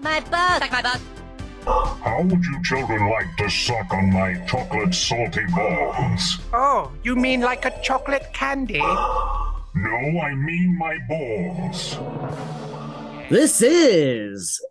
my butt. Suck my butt. How would you children like to suck on my chocolate salty balls? Oh, you mean like a chocolate candy? No, I mean my balls. This is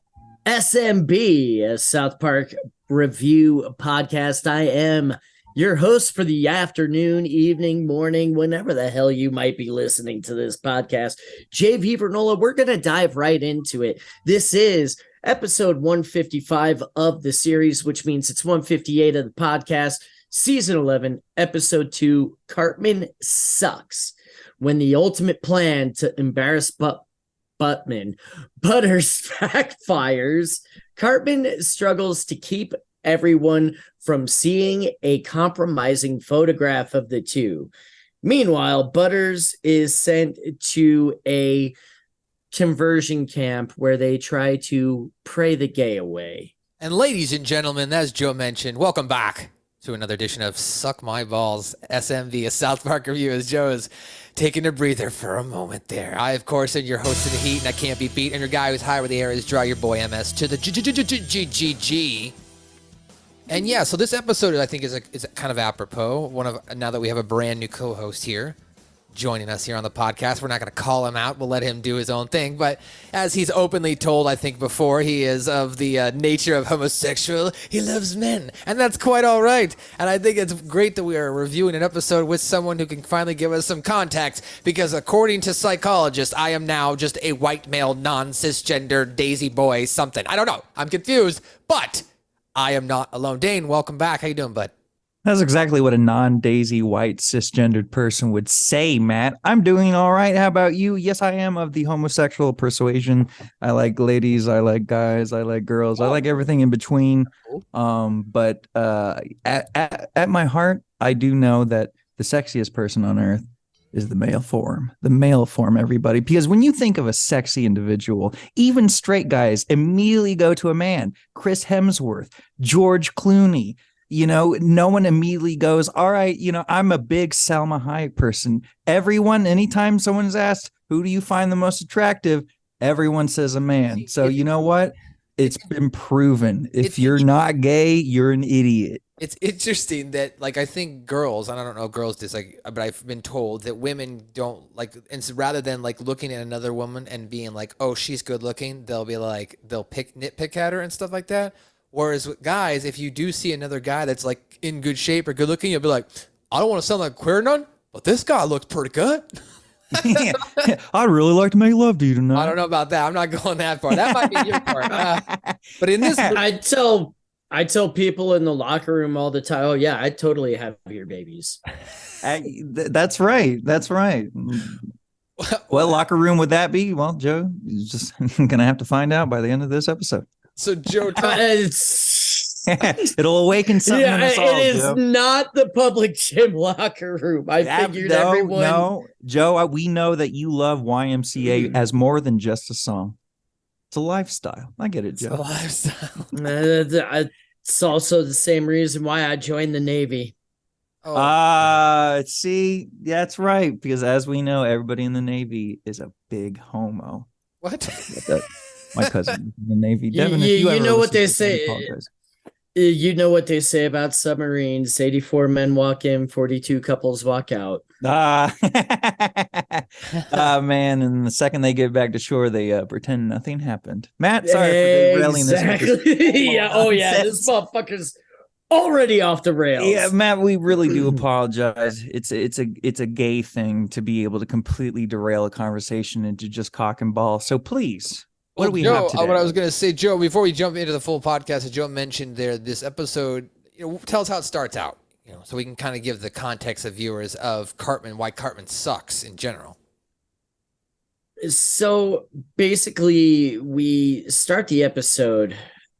SMB, a South Park review podcast. I am your host for the afternoon, evening, morning, whenever the hell you might be listening to this podcast, JV Vernola. We're going to dive right into it. This is episode 155 of the series, which means it's 158 of the podcast, season 11, episode 2, Cartman Sucks. When the ultimate plan to embarrass Buttman Butters backfires, Cartman struggles to keep everyone from seeing a compromising photograph of the two. Meanwhile, Butters is sent to a conversion camp where they try to pray the gay away. And ladies and gentlemen, as Joe mentioned, welcome back to another edition of Suck My Balls, SMV, a South Park review, as Joe is taking a breather for a moment there. I, of course, am your host of the heat, and I can't be beat, and your guy who's high where the air is dry, your boy MS to the G. And yeah, so this episode, I think, is kind of apropos. Now that we have a brand new co-host here joining us here on the podcast, we're not going to call him out. We'll let him do his own thing. But as he's openly told, I think before, he is of the nature of homosexual. He loves men, and that's quite all right. And I think it's great that we are reviewing an episode with someone who can finally give us some context, because according to psychologists, I am now just a white male, non-cisgender daisy boy something. I don't know. I'm confused, but I am not alone. Dane, welcome back. How you doing, bud? That's exactly what a non-Daisy white cisgendered person would say, Matt. I'm doing all right. How about you? Yes, I am of the homosexual persuasion. I like ladies. I like guys. I like girls. I like everything in between. But at my heart, I do know that the sexiest person on earth is the male form. The male form, everybody. Because when you think of a sexy individual, even straight guys immediately go to a man. Chris Hemsworth, George Clooney. You know, no one immediately goes, all right, I'm a big Salma Hayek person. Everyone, anytime someone's asked, who do you find the most attractive? Everyone says a man. So you know what? It's been proven. If you're not gay, you're an idiot. It's interesting that, like, I think girls, and I don't know if girls dislike, but I've been told that women don't like, and so rather than like looking at another woman and being like, oh, she's good looking, they'll be like, they'll nitpick at her and stuff like that. Whereas with guys, if you do see another guy that's like in good shape or good looking, you'll be like, I don't want to sound like queer none, but this guy looks pretty good. Yeah. I'd really like to make love to you tonight. I don't know about that. I'm not going that far. That might be your part. But in this, I tell people in the locker room all the time, oh yeah, I totally have your babies. That's right. That's right. What locker room would that be? Well, Joe, you're just going to have to find out by the end of this episode. So Joe, it'll awaken something in us all, it is Joe. Not the public gym locker room. I figured everyone. No, Joe, we know that you love YMCA as more than just a song. It's a lifestyle. I get it, Joe. It's a lifestyle. It's also the same reason why I joined the Navy. See, that's right. Because as we know, everybody in the Navy is a big homo. What? My cousin in the Navy. Devin, you know what they say. You know what they say about submarines. 84 men walk in, 42 couples walk out. Man. And the second they get back to shore, they pretend nothing happened. Matt, sorry for derailing this. Yeah. Oh, yeah. This motherfucker's already off the rails. Yeah, Matt, we really do apologize. It's a gay thing to be able to completely derail a conversation into just cock and ball. So please. What do we have today? What I was going to say, Joe, before we jump into the full podcast, as Joe mentioned there, this episode, tell us how it starts out, so we can kind of give the context of viewers of Cartman, why Cartman sucks in general. So basically, we start the episode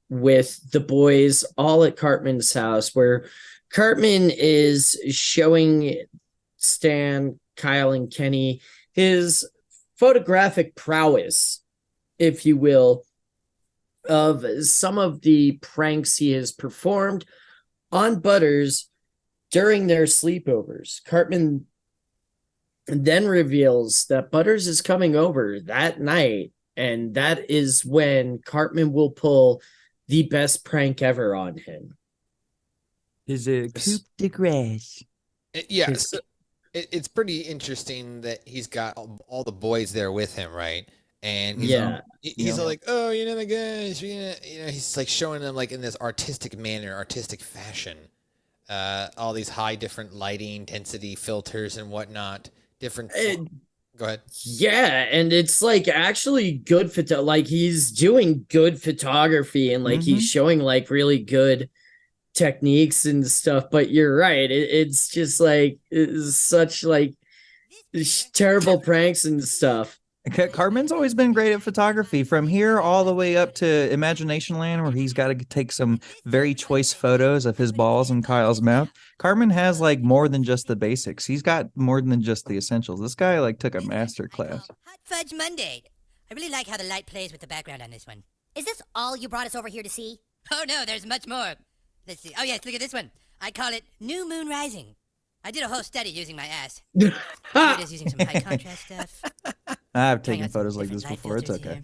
with the boys all at Cartman's house, where Cartman is showing Stan, Kyle, and Kenny his photographic prowess, if you will, of some of the pranks he has performed on Butters during their sleepovers. Cartman then reveals that Butters is coming over that night And that is when Cartman will pull the best prank ever on him. Is it coup de grace? Yeah, His- so it's pretty interesting that he's got all the boys there with him, right? And he's Yeah. he's like, oh, the guys, he's like showing them like in this artistic manner, artistic fashion, all these high different lighting, intensity filters and whatnot, different. Go ahead. Yeah, and it's like actually good like he's doing good photography and like he's showing like really good techniques and stuff. But you're right, it's just like it's such like terrible pranks and stuff. Cartman's always been great at photography, from here all the way up to Imagination Land, where he's got to take some very choice photos of his balls in Kyle's mouth. Cartman has like more than just the basics. He's got more than just the essentials. This guy like took a master class. Hot Fudge Monday. I really like how the light plays with the background on this one. Is this all you brought us over here to see? Oh no, there's much more. Let's see. Oh yes, look at this one. I call it New Moon Rising. I did a whole study using my ass. Here it is using some high contrast stuff. I've taken photos like this before. It's okay.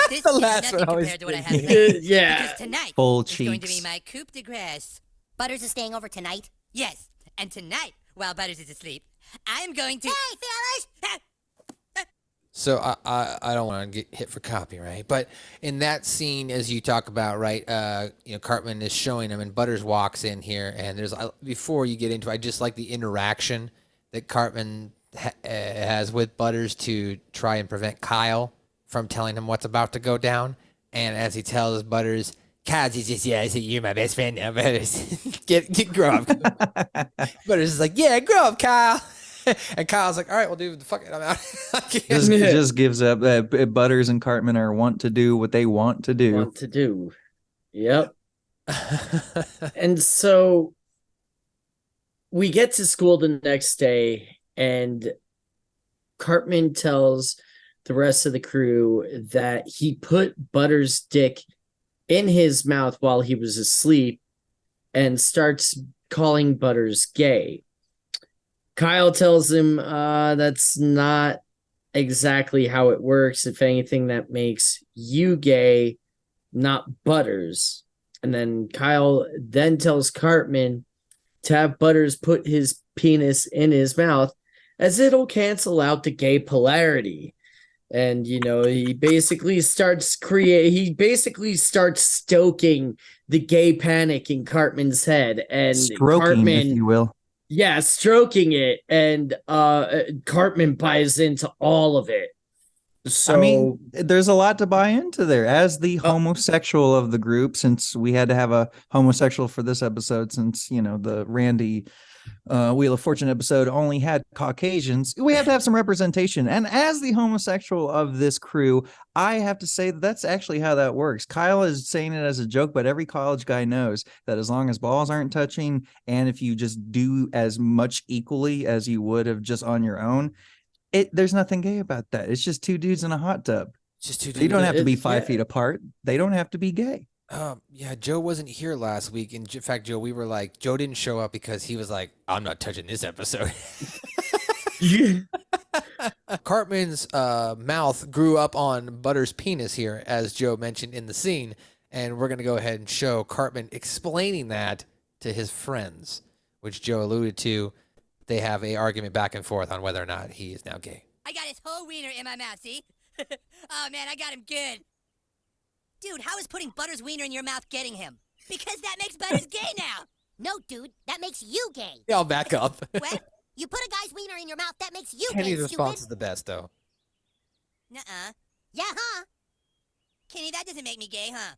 This The is last nothing one always compared to what I have tonight. Yeah. Because tonight Full is going to be cheeks. my coup de grace. Butters is staying over tonight? Yes. And tonight, while Butters is asleep, I'm going to... Hey, fellas! So I don't want to get hit for copyright, but in that scene, as you talk about, right, Cartman is showing him, and Butters walks in here, and there's before you get into, I just like the interaction that Cartman has with Butters to try and prevent Kyle from telling him what's about to go down, and as he tells Butters, Kyle's just you're my best friend now, Butters. get grow up. Butters is like, yeah, grow up, Kyle. And Kyle's like, all right, well, dude, fuck it, I'm out. Just gives up. Butters and Cartman are want to do what they want to do. Want to do. Yep. And so we get to school the next day, and Cartman tells the rest of the crew that he put Butters' dick in his mouth while he was asleep and starts calling Butters gay. Kyle tells him that's not exactly how it works. If anything, that makes you gay, not Butters. And then Kyle then tells Cartman to have Butters put his penis in his mouth, as it'll cancel out the gay polarity. And he basically starts stoking the gay panic in Cartman's head, and Stroking, Cartman, if you will. yeah, stroking it, and Cartman buys into all of it. So I mean, there's a lot to buy into there. As the homosexual of the group, since we had to have a homosexual for this episode, since the Randy Wheel of Fortune episode only had Caucasians, we have to have some representation. And as the homosexual of this crew, I have to say that's actually how that works. Kyle is saying it as a joke, but every college guy knows that as long as balls aren't touching, and if you just do as much equally as you would have just on your own, there's nothing gay about that. It's just two dudes in a hot tub. Just two dudes. They don't have to be 5 feet apart. They don't have to be gay. Yeah, Joe wasn't here last week. In fact, Joe, we were like, Joe didn't show up because he was like, I'm not touching this episode. Cartman's mouth grew up on Butters' penis here, as Joe mentioned in the scene. And we're going to go ahead and show Cartman explaining that to his friends, which Joe alluded to. They have a argument back and forth on whether or not he is now gay. I got his whole wiener in my mouth, see? Oh, man, I got him good. Dude, how is putting Butters' wiener in your mouth getting him? Because that makes Butters gay now. No, dude, that makes you gay. Yeah, I'll back up. What? You put a guy's wiener in your mouth, that makes you Kenny's gay, response is stupid. the best, though. Nuh-uh. Yeah, huh? Kenny, that doesn't make me gay, huh?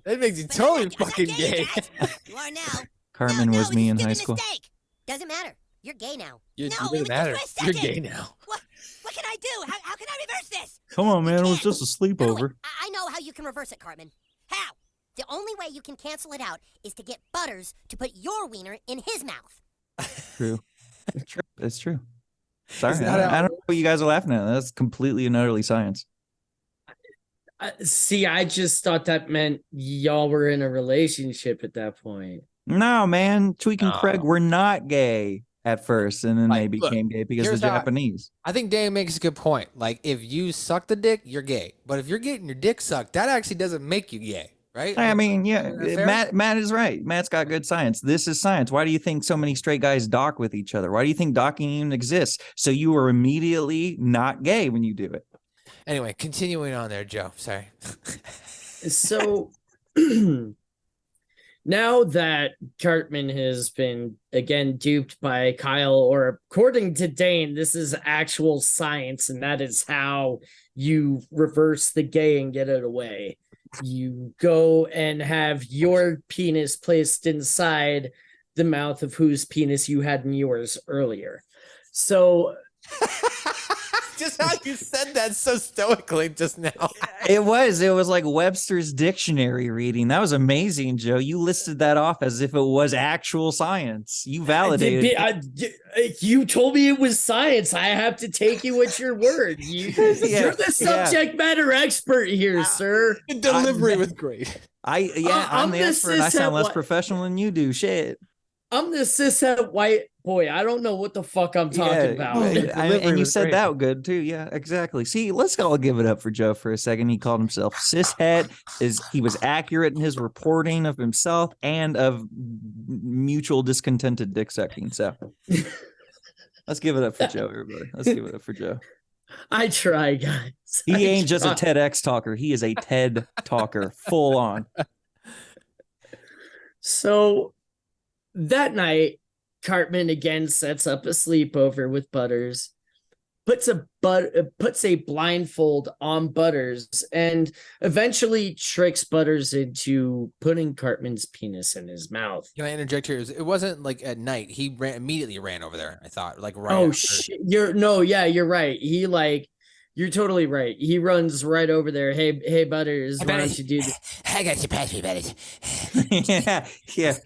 That makes you But totally I'm not fucking gay, gay. Guys. You are now. Cartman no, was me in it's a high stupid school. Mistake. Doesn't matter. You're gay now. It No, doesn't it was matter. just for a You're second. gay now. What can I do? How can I reverse this? Come on, man. It was can't. just a No, sleepover. wait, I know how you can reverse it, Cartman. How? The only way you can cancel it out is to get Butters to put your wiener in his mouth. True. It's true. Sorry. Is that I don't know what you guys are laughing at. That's completely and utterly science. see, I just thought that meant y'all were in a relationship at that point. No, man. Tweak and No. Craig, we're not gay. at first, and then Like, they became gay because here's the how Japanese. I think Dan makes a good point. Like, if you suck the dick, you're gay. But if you're getting your dick sucked, that actually doesn't make you gay, right? I mean, yeah, Is that fair? Matt is right. Matt's got good science. This is science. Why do you think so many straight guys dock with each other? Why do you think docking even exists? So you are immediately not gay when you do it. Anyway, continuing on there, Joe. Sorry. So now that Cartman has been again duped by Kyle, or according to Dane, this is actual science, and that is how you reverse the gay and get it away. You go and have your penis placed inside the mouth of whose penis you had in yours earlier. So Just how you said that so stoically just now. It was like Webster's dictionary reading. That was amazing, Joe. You listed that off as if it was actual science. You validated. You told me it was science. I have to take you at your word. You're the subject matter expert here, sir. Delivery was great. I'm the expert. And I sound less professional than you do. Shit. I'm the cishet white boy. I don't know what the fuck I'm talking about. And you said that good too. Yeah, exactly. See, let's all give it up for Joe for a second. He called himself cishet. He was accurate in his reporting of himself and of mutual discontented dick sucking. So let's give it up for Joe, everybody. Let's give it up for Joe. I try, guys. He ain't just a TEDx talker. He is a TED talker, full on. So that night, Cartman again sets up a sleepover with Butters, puts a blindfold on Butters, and eventually tricks Butters into putting Cartman's penis in his mouth. Can I interject here? It wasn't like at night. He immediately ran over there. I thought, like, right. Oh after. shit! You're right. You're totally right. He runs right over there. Hey, Butters, why don't you do this? I got you past me, Butters. yeah.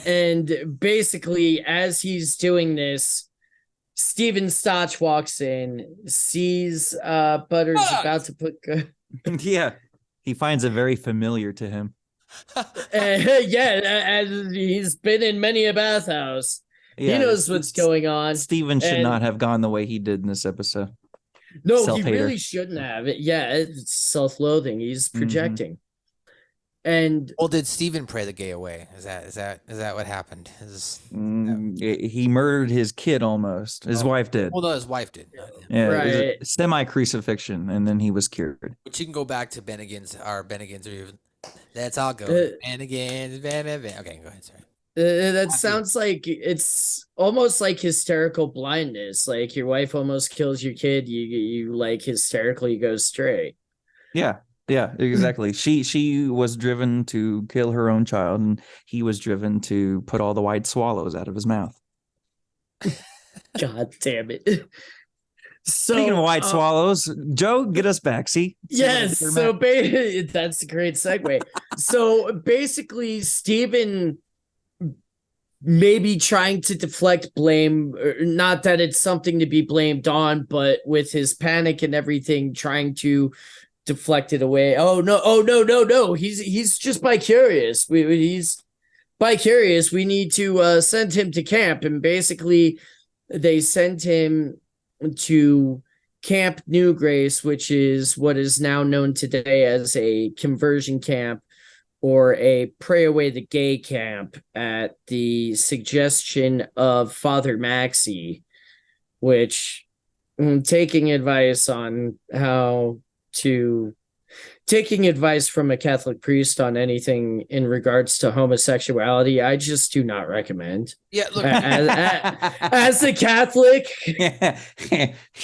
And basically, as he's doing this, Steven Stotch walks in, sees Butters about to put. Yeah, he finds it very familiar to him. As he's been in many a bathhouse. Yeah, he knows what's going on. Steven should not have gone the way he did in this episode. No, he really shouldn't have. It's self-loathing. He's projecting. And did Steven pray the gay away? Is that what happened? He murdered his kid almost. His wife did. Well, no, his wife did. Yeah, right. Semi-crucifixion, and then he was cured. But you can go back to Bennigan's review. Let's all go. Bennigan's. Okay, go ahead. Sorry. That sounds like it's almost like hysterical blindness. Like your wife almost kills your kid. You like hysterically go straight. Yeah, exactly. She was driven to kill her own child, and he was driven to put all the white swallows out of his mouth. God damn it. So, speaking of white swallows, Joe, get us back. See? Yes. So that's a great segue. So basically, Steven maybe trying to deflect blame, not that it's something to be blamed on, but with his panic and everything, trying to deflect it away. Oh no. He's just bi-curious. He's bi-curious. We need to send him to camp. And basically they send him to Camp New Grace, which is what is now known today as a conversion camp, or a pray away the gay camp, at the suggestion of Father Maxey, which taking advice from a Catholic priest on anything in regards to homosexuality, I just do not recommend. Yeah, look, as a Catholic,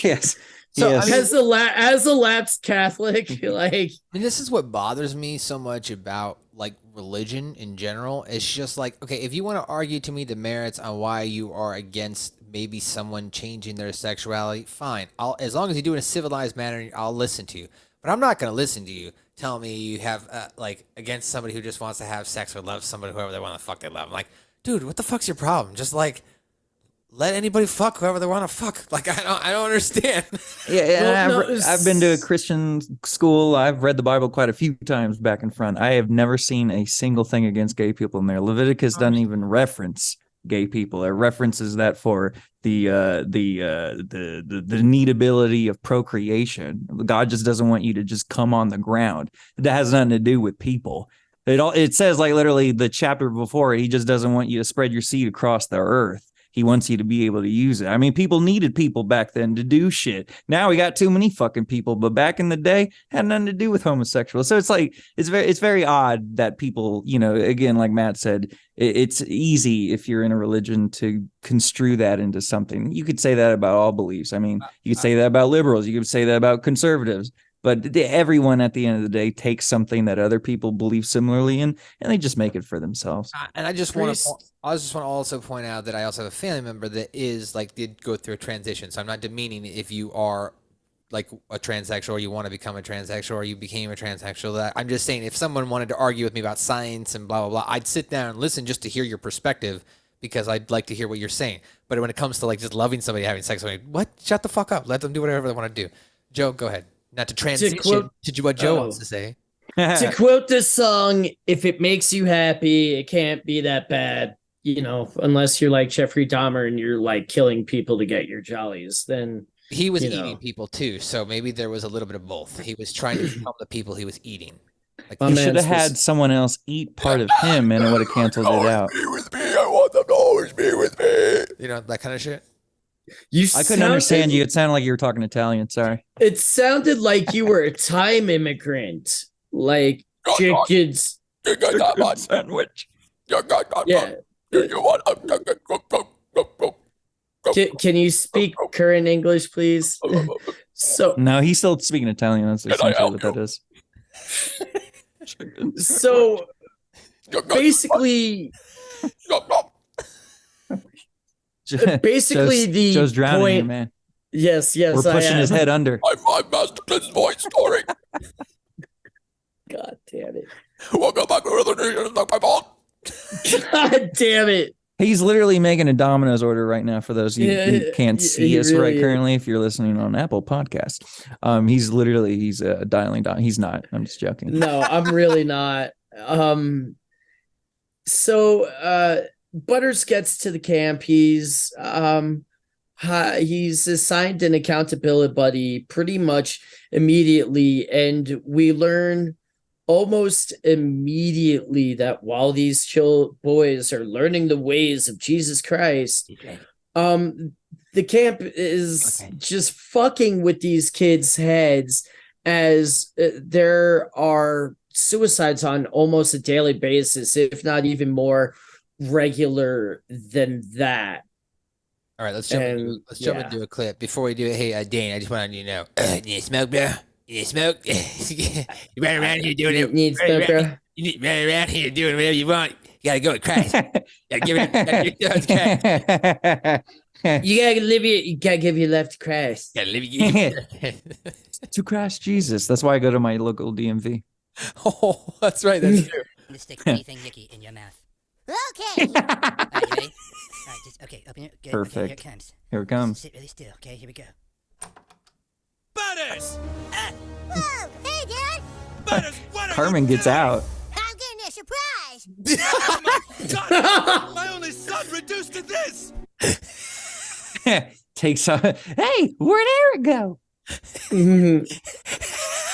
yes. So yes. As a lapsed Catholic, like, and this is what bothers me so much about like religion in general. It's just like, okay, if you want to argue to me the merits on why you are against maybe someone changing their sexuality, fine. As long as you do it in a civilized manner, I'll listen to you. But I'm not going to listen to you tell me you have like against somebody who just wants to have sex or love somebody, whoever they want to fuck they love. I'm like, dude, what the fuck's your problem? Just like, let anybody fuck whoever they want to fuck. Like, I don't understand. Yeah, I've been to a Christian school. I've read the Bible quite a few times back and front. I have never seen a single thing against gay people in there. Leviticus doesn't even reference gay people. It references that for the needability of procreation. God just doesn't want you to just come on the ground. That has nothing to do with people. It says like literally the chapter before, he just doesn't want you to spread your seed across the earth. He wants you to be able to use it. I mean, people needed people back then to do shit. Now we got too many fucking people, but back in the day, had nothing to do with homosexuals. So it's like it's very odd that people, you know, again, like Matt said, it's easy if you're in a religion to construe that into something. You could say that about all beliefs. I mean, you could say that about liberals. You could say that about conservatives. But everyone at the end of the day takes something that other people believe similarly in, and they just make it for themselves. And I just want to also point out that I also have a family member that did go through a transition. So I'm not demeaning if you are like a transsexual or you want to become a transsexual or you became a transsexual. That I'm just saying if someone wanted to argue with me about science and blah, blah, blah, I'd sit down and listen just to hear your perspective because I'd like to hear what you're saying. But when it comes to like just loving somebody, having sex with somebody, what? Shut the fuck up. Let them do whatever they want to do. Joe, go ahead. Not to transition to what Joe wants to say. To quote this song, if it makes you happy, it can't be that bad. You know, unless you're like Jeffrey Dahmer and you're like killing people to get your jollies, then he was eating people too. So maybe there was a little bit of both. He was trying to become the people he was eating. Like, he should have had someone else eat part of him and it would have canceled it out. Be with me. I want them to always be with me. You know, that kind of shit. I couldn't understand you. It sounded like you were talking Italian. Sorry. It sounded like you were a time immigrant, like chickens. Sandwich. Yeah. Can you speak current English, please? So no, he's still speaking Italian. That's essentially what that is. So basically. Basically, Joe's drowning point. here, man. Yes, we're pushing his head under. I'm Masterton's voice story. God damn it! Welcome back to another edition of my ball. God damn it! He's literally making a Domino's order right now for those who can't see us really currently. If you're listening on Apple Podcast, he's dialing down. He's not. I'm just joking. No, I'm really not. So Butters gets to the camp. He's assigned an accountability buddy pretty much immediately, and we learn almost immediately that while these boys are learning the ways of Jesus Christ, the camp is just fucking with these kids' heads as there are suicides on almost a daily basis, if not even more regular than that. All right, let's jump into a clip. Before we do it, hey, Dane, I just wanted you to know, need smoke, bro? You need smoke? You run around here doing it. Need smoke, bro? You run around here doing whatever you want. You gotta go with Christ. You gotta give your life to Christ. You gotta live your To Christ Jesus. That's why I go to my local DMV. Oh, that's right. That's true. I'm gonna stick anything Nicky in your mouth. Okay. All right, you ready? All right, just open it. Good. Perfect. Okay, here it comes. Here it comes. Sit really still. Okay, here we go. Butters! Whoa! Hey, Dad! Butters, what are Cartman you gets doing? out. I'm getting a surprise! Oh my God! My only son reduced to this! Takes off. Hey, where'd Eric go?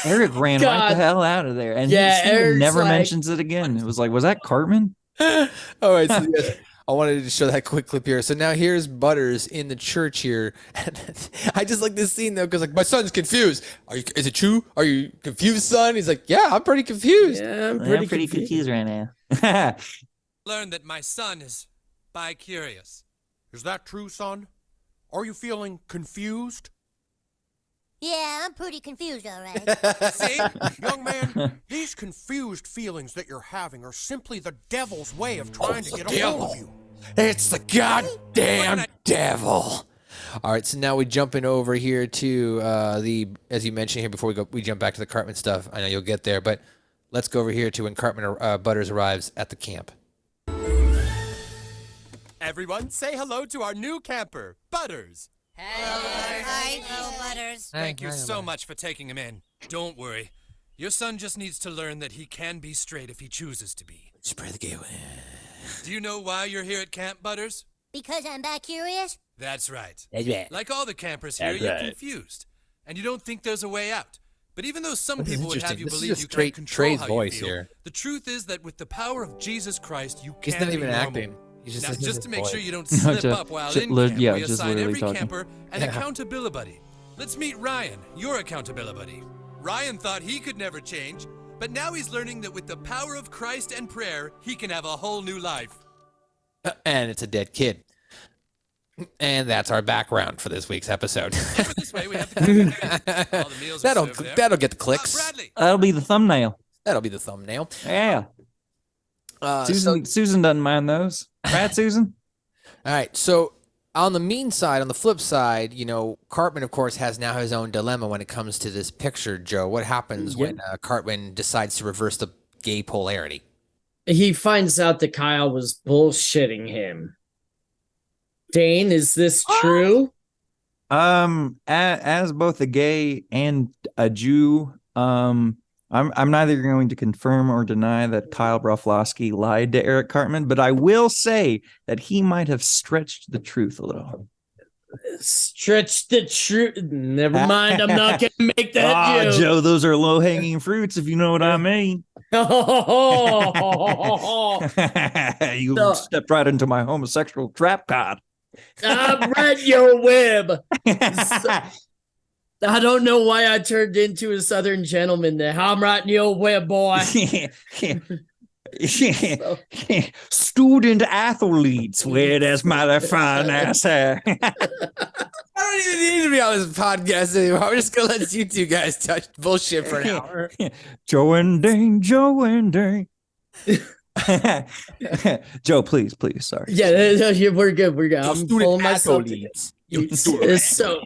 Eric ran right the hell out of there, and he never mentions it again. It was like, was that Cartman? All right, so yes, I wanted to show that quick clip here. So now here's Butters in the church here. And I just like this scene though, because like my son's confused. Is it true? Are you confused, son? He's like, yeah, I'm pretty confused. Yeah, I'm pretty confused right now. Learned that my son is bi-curious. Is that true, son? Are you feeling confused? Yeah, I'm pretty confused, all right. See, young man, these confused feelings that you're having are simply the devil's way of trying to get a hold of you. It's the goddamn devil. All right, so now we jumping over here to as you mentioned here before we jump back to the Cartman stuff. I know you'll get there, but let's go over here to when Cartman Butters arrives at the camp. Everyone, say hello to our new camper, Butters. Hello, Butters. Thank you so much for taking him in. Don't worry. Your son just needs to learn that he can be straight if he chooses to be. Spray the gay. Do you know why you're here at camp, Butters? Because I'm bi-curious? That's right. That's right. Like all the campers here, you're confused. And you don't think there's a way out. But even though some This is people would have interesting. you This is believe just you straight can't control Trey's how voice you feel, here. the truth is that with the power of Jesus Christ, you He's can not even be normal. acting. He's Now, just just to make sure you don't No, slip just- up while just in li- camp, yeah, we just assign literally every talking. camper an accountability buddy. Let's meet Ryan, your accountability buddy. Ryan thought he could never change, but now he's learning that with the power of Christ and prayer, he can have a whole new life. And it's a dead kid. And that's our background for this week's episode. Over this way, we have the cafeteria. All the meals are served there. that'll get the clicks. Bradley, That'll be the thumbnail. That'll be the thumbnail. Yeah. So- Susan doesn't mind those. Right, Susan? All right. So on the mean side, on the flip side, Cartman, of course, has now his own dilemma when it comes to this picture, Joe. What happens when Cartman decides to reverse the gay polarity? He finds out that Kyle was bullshitting him. Dane, is this true? As both a gay and a Jew, I'm neither going to confirm or deny that Kyle Broflovsky lied to Eric Cartman, but I will say that he might have stretched the truth a little. Stretch the truth. Never mind. I'm not going to make that joke. Joe, those are low-hanging fruits, if you know what I mean. You So- stepped right into my homosexual trap card. I'm right your web. I don't know why I turned into a Southern gentleman there. I'm right in your web, boy. Student athletes wear this mother fine ass hair. I don't even need to be on this podcast anymore. I'm just going to let you two guys touch bullshit for an hour. Joe and Dane, Joe and Dane. Joe, please, sorry. Yeah, we're good. We're good. I'm pulling myself together. So,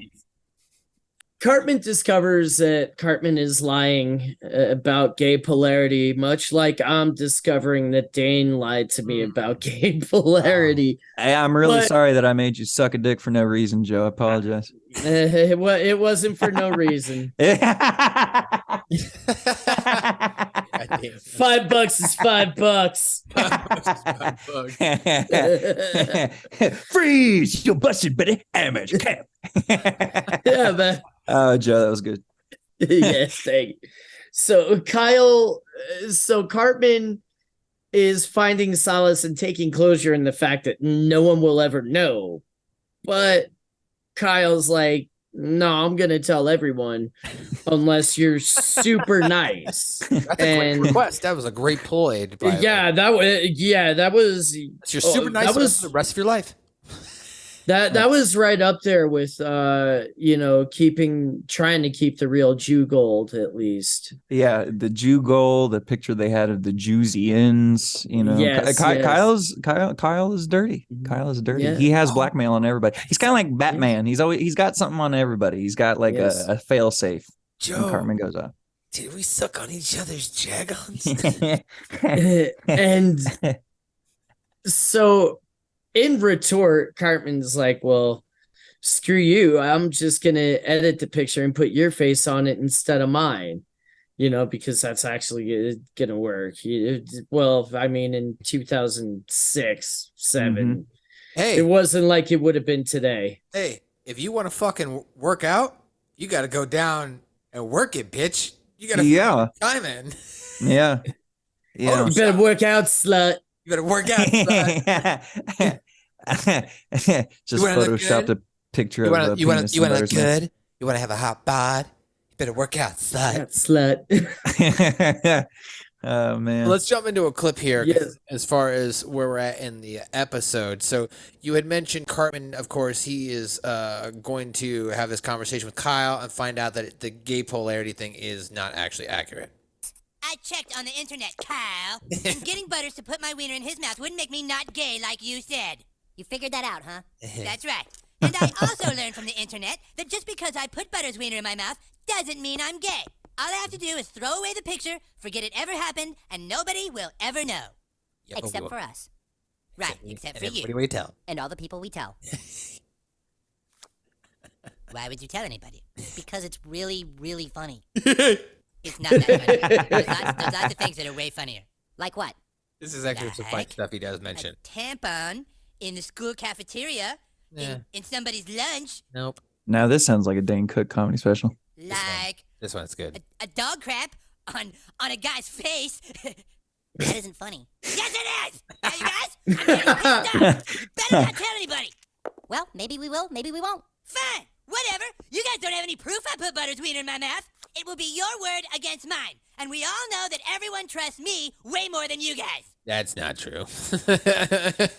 Cartman discovers that Cartman is lying about gay polarity, much like I'm discovering that Dane lied to me about gay polarity. Hey, I'm really But- sorry that I made you suck a dick for no reason, Joe. I apologize. It wasn't for no reason. God damn. $5 is $5. Freeze! You busted, buddy. Amateur camp. Yeah, man. Oh, Joe, that was good. Yes, thank you. So Cartman is finding solace and taking closure in the fact that no one will ever know. But Kyle's like, no, I'm gonna tell everyone unless you're super nice. That's a great request. That was a great ploy. That was It's your super nice that was for the rest of your life. that was right up there with trying to keep the real Jew gold at least. Yeah, the Jew goal, the picture they had of the Jewsians, Yes, yes. Kyle is dirty. Kyle is dirty. Yeah. He has blackmail on everybody. He's kind of like Batman. He's got something on everybody. He's got like Yes. a fail safe. Joe, Cartman goes up. did we suck on each other's jagons? And so in retort, Cartman's like, well, screw you. I'm just going to edit the picture and put your face on it instead of mine, because that's actually going to work. Well, I mean, in 2006, 7, Hey, it wasn't like it would have been today. hey, if you want to fucking work out, you got to go down and work it, bitch. You got to Yeah. time in. Yeah. Yeah. You better work out, slut. You better work out. son. Just You wanna look photoshopped good? a picture You of want a to you want penis to you want to and look letters good? You want to have a hot bod? You better work out, son. That slut. next. Oh man. Let's jump into a clip here Yes. as far as where we're at in the episode. So you had mentioned Cartman, of course, he is going to have this conversation with Kyle and find out that the gay polarity thing is not actually accurate. I checked on the internet, Kyle, and getting Butters to put my wiener in his mouth wouldn't make me not gay like you said. You figured that out, huh? That's right. And I also learned from the internet that just because I put Butters' wiener in my mouth doesn't mean I'm gay. All I have to do is throw away the picture, forget it ever happened, and nobody will ever know. Yeah, but Except what- for us. Right, except for everybody you. will tell. And all the people we tell. Why would you tell anybody? Because it's really, really funny. It's not that funny. There's lots of things that are way funnier. Like what? This is actually some fun Like stuff he does mention. A tampon in the school cafeteria, Yeah. in somebody's lunch, Nope. Now this sounds like a Dane Cook comedy special. like This one's good. a dog crap on a guy's face. That isn't funny. Yes, it is! Now, you guys, I'm getting pissed off. You better not tell anybody. Well, maybe we will, maybe we won't. Fine, whatever. You guys don't have any proof I put Butter's wiener in my mouth. It will be your word against mine. And we all know that everyone trusts me way more than you guys. That's not true.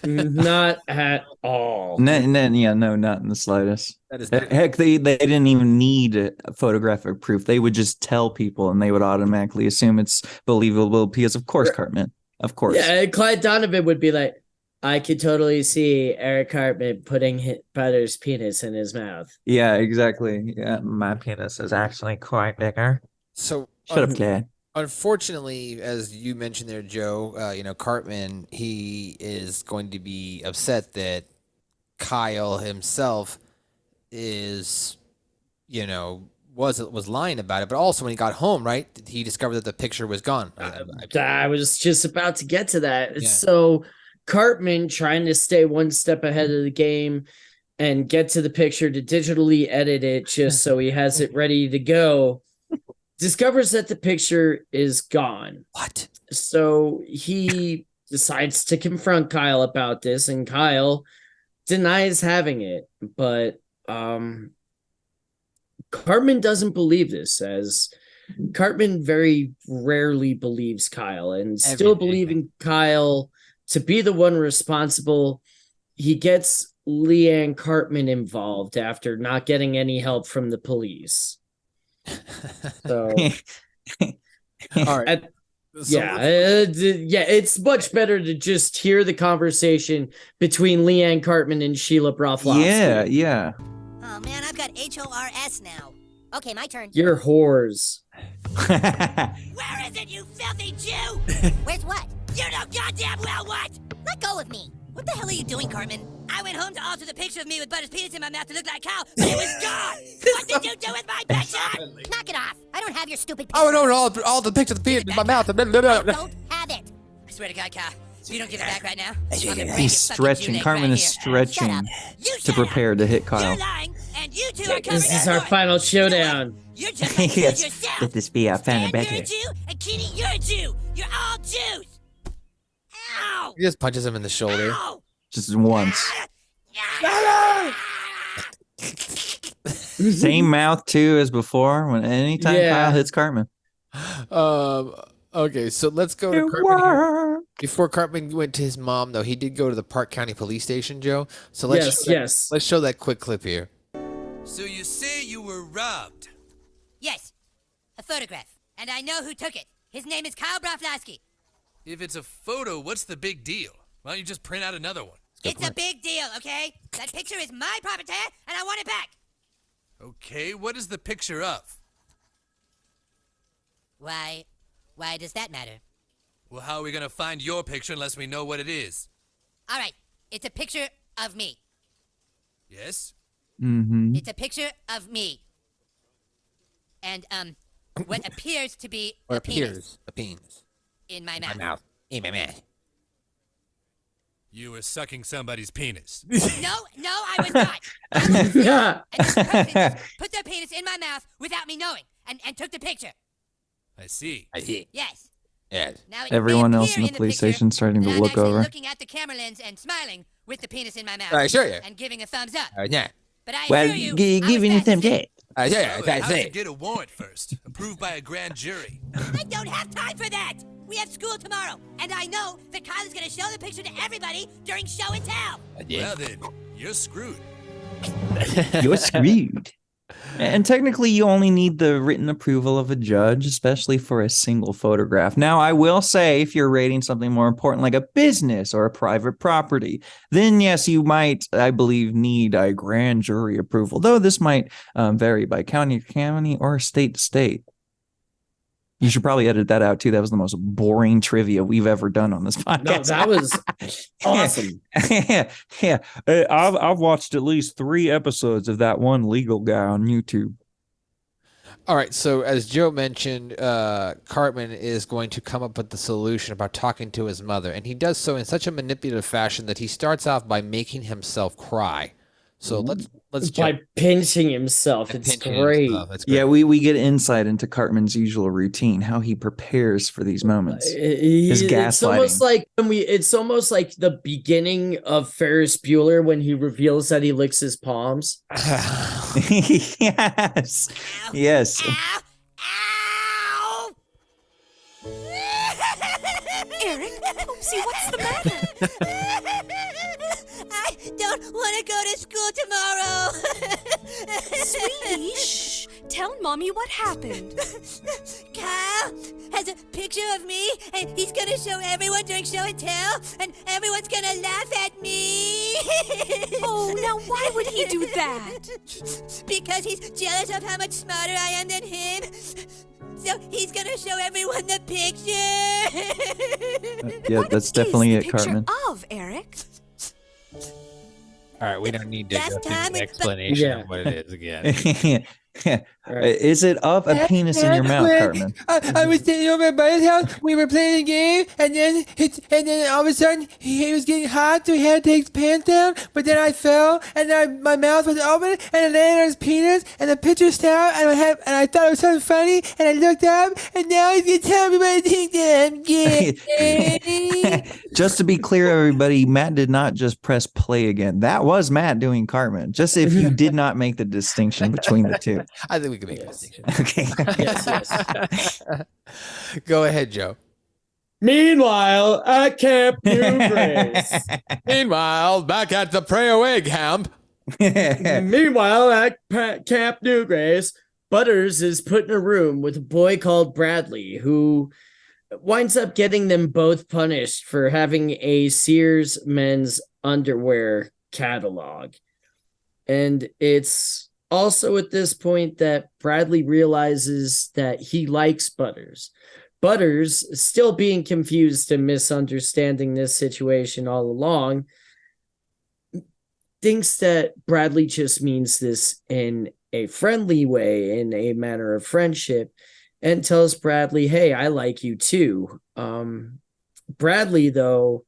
Not at all. No, not in the slightest. That is Heck, they didn't even need a photographic proof. They would just tell people, and they would automatically assume it's believable because, of course, Cartman, of course. Yeah, Clyde Donovan would be like, I could totally see Eric Cartman putting Butter's penis in his mouth. Yeah, exactly. Yeah, my penis is actually quite bigger. So Shut up, Dad. unfortunately, as you mentioned there, Joe, Cartman, he is going to be upset that Kyle himself is, was lying about it. But also when he got home, right, he discovered that the picture was gone. I was just about to get to that. Yeah. So Cartman, trying to stay one step ahead of the game and get to the picture to digitally edit it just so he has it ready to go, discovers that the picture is gone. What? So he decides to confront Kyle about this, and Kyle denies having it. But Cartman doesn't believe this, as Cartman very rarely believes Kyle, and still believing Kyle to be the one responsible, he gets Leanne Cartman involved after not getting any help from the police. So, All right. it's much better to just hear the conversation between Leanne Cartman and Sheila Broflovsky. Yeah. Oh man, I've got HORS now. Okay, my turn. You're whores. Where is it, you filthy Jew? Where's what? You know goddamn well what! Let go of me. What the hell are you doing, Cartman? I went home to alter the picture of me with Butter's penis in my mouth to look like Kyle, but it was gone! What did you do with my picture? Knock it off. I don't have your stupid picture. Oh, no, all the pictures of the penis in my mouth. I don't have it. I swear to God, Kyle, if you don't give it back right now, He's stretching. Cartman is stretching to prepare to hit You're Kyle. lying, and you two are covering This is your our story. final showdown. You're just like Yes, Jews yourself. let this be our final Stan, you're a battle. Jew, and Kenny, you're a Jew. You're all Jews. Ow! He just punches him in the shoulder. Ow! Just once. Ah! Same mouth too as before. When anytime Yeah. Kyle hits Cartman. Okay, so let's go to Cartman here. Before Cartman went to his mom, though, he did go to the Park County Police Station, Joe. So let's let's show that quick clip here. So you say you were robbed? Yes, a photograph, and I know who took it. His name is Kyle Broflovsky. If it's a photo, what's the big deal? Why don't you just print out another one? It's a big deal, okay? That picture is my property, and I want it back. Okay, what is the picture of? Why does that matter? Well, how are we gonna find your picture unless we know what it is? All right, it's a picture of me. Yes? Mm-hmm. It's a picture of me. And, what appears to be a penis A penis. in my My mouth. mouth. In my mouth. You were sucking somebody's penis. No, I was not. I was not. And this person just put their penis in my mouth without me knowing, and took the picture. I see. I see. Yes. Yes. Now it may Everyone else appear in the police picture station starting to that I'm look actually over. looking at the camera lens and smiling with the penis in my mouth. I assure you. And giving a thumbs up. Yeah. But I Well, assure you, I was giving you fast some asleep. jet. Yeah, So, that's how'd you it. get a warrant first? Approved by a grand jury. I don't have time for that. We have school tomorrow, and I know that Kyle is going to show the picture to everybody during show and tell. Well then, you're screwed. You're screwed. And technically, you only need the written approval of a judge, especially for a single photograph. Now, I will say, if you're rating something more important, like a business or a private property, then yes, you might, I believe, need a grand jury approval, though this might vary by county to county or state to state. You should probably edit that out, too. That was the most boring trivia we've ever done on this podcast. No, that was awesome. yeah. I've watched at least 3 episodes of that one legal guy on YouTube. All right, so as Joe mentioned, Cartman is going to come up with the solution about talking to his mother, and he does so in such a manipulative fashion that he starts off by making himself cry. So let's by pinching himself. It's great. That's great. Yeah, we get insight into Cartman's usual routine, how he prepares for these moments. His gaslighting. It's almost like the beginning of Ferris Bueller when he reveals that he licks his palms. Yes. Yes. Ow! Ow! Eric, Oopsie, what's the matter? I don't want to go to school tomorrow. Sweetie, shh. Tell Mommy what happened. Kyle has a picture of me, and he's gonna show everyone during show and tell, and everyone's gonna laugh at me. Oh, now why would he do that? Because he's jealous of how much smarter I am than him. So he's gonna show everyone the picture. Yeah, that's definitely it, Cartman. Of Eric. All right, we don't need to Last go through time the it's- explanation of what it is again. Is it of a penis in your mouth, Cartman? I was sitting over at Buddy's house. We were playing a game, and then all of a sudden he was getting hot, so he had to take his pants down. But then I fell, and my mouth was open, and I landed on his penis, and the picture stopped, and I thought it was something funny, and I looked up, and now he's gonna tell everybody to think that I'm gay. Just to be clear, everybody, Matt did not just press play again. That was Matt doing Cartman. Just if you did not make the distinction between the two. I think we can make a distinction. Okay. Yes. Go ahead, Joe. Meanwhile, at Camp New Grace. Meanwhile, back at the Pray Away camp. Meanwhile, at Camp New Grace, Butters is put in a room with a boy called Bradley, who winds up getting them both punished for having a Sears men's underwear catalog. And it's also at this point that Bradley realizes that he likes Butters. Butters, still being confused and misunderstanding this situation all along, thinks that Bradley just means this in a friendly way, in a manner of friendship, and tells Bradley, hey, I like you too. Bradley, though,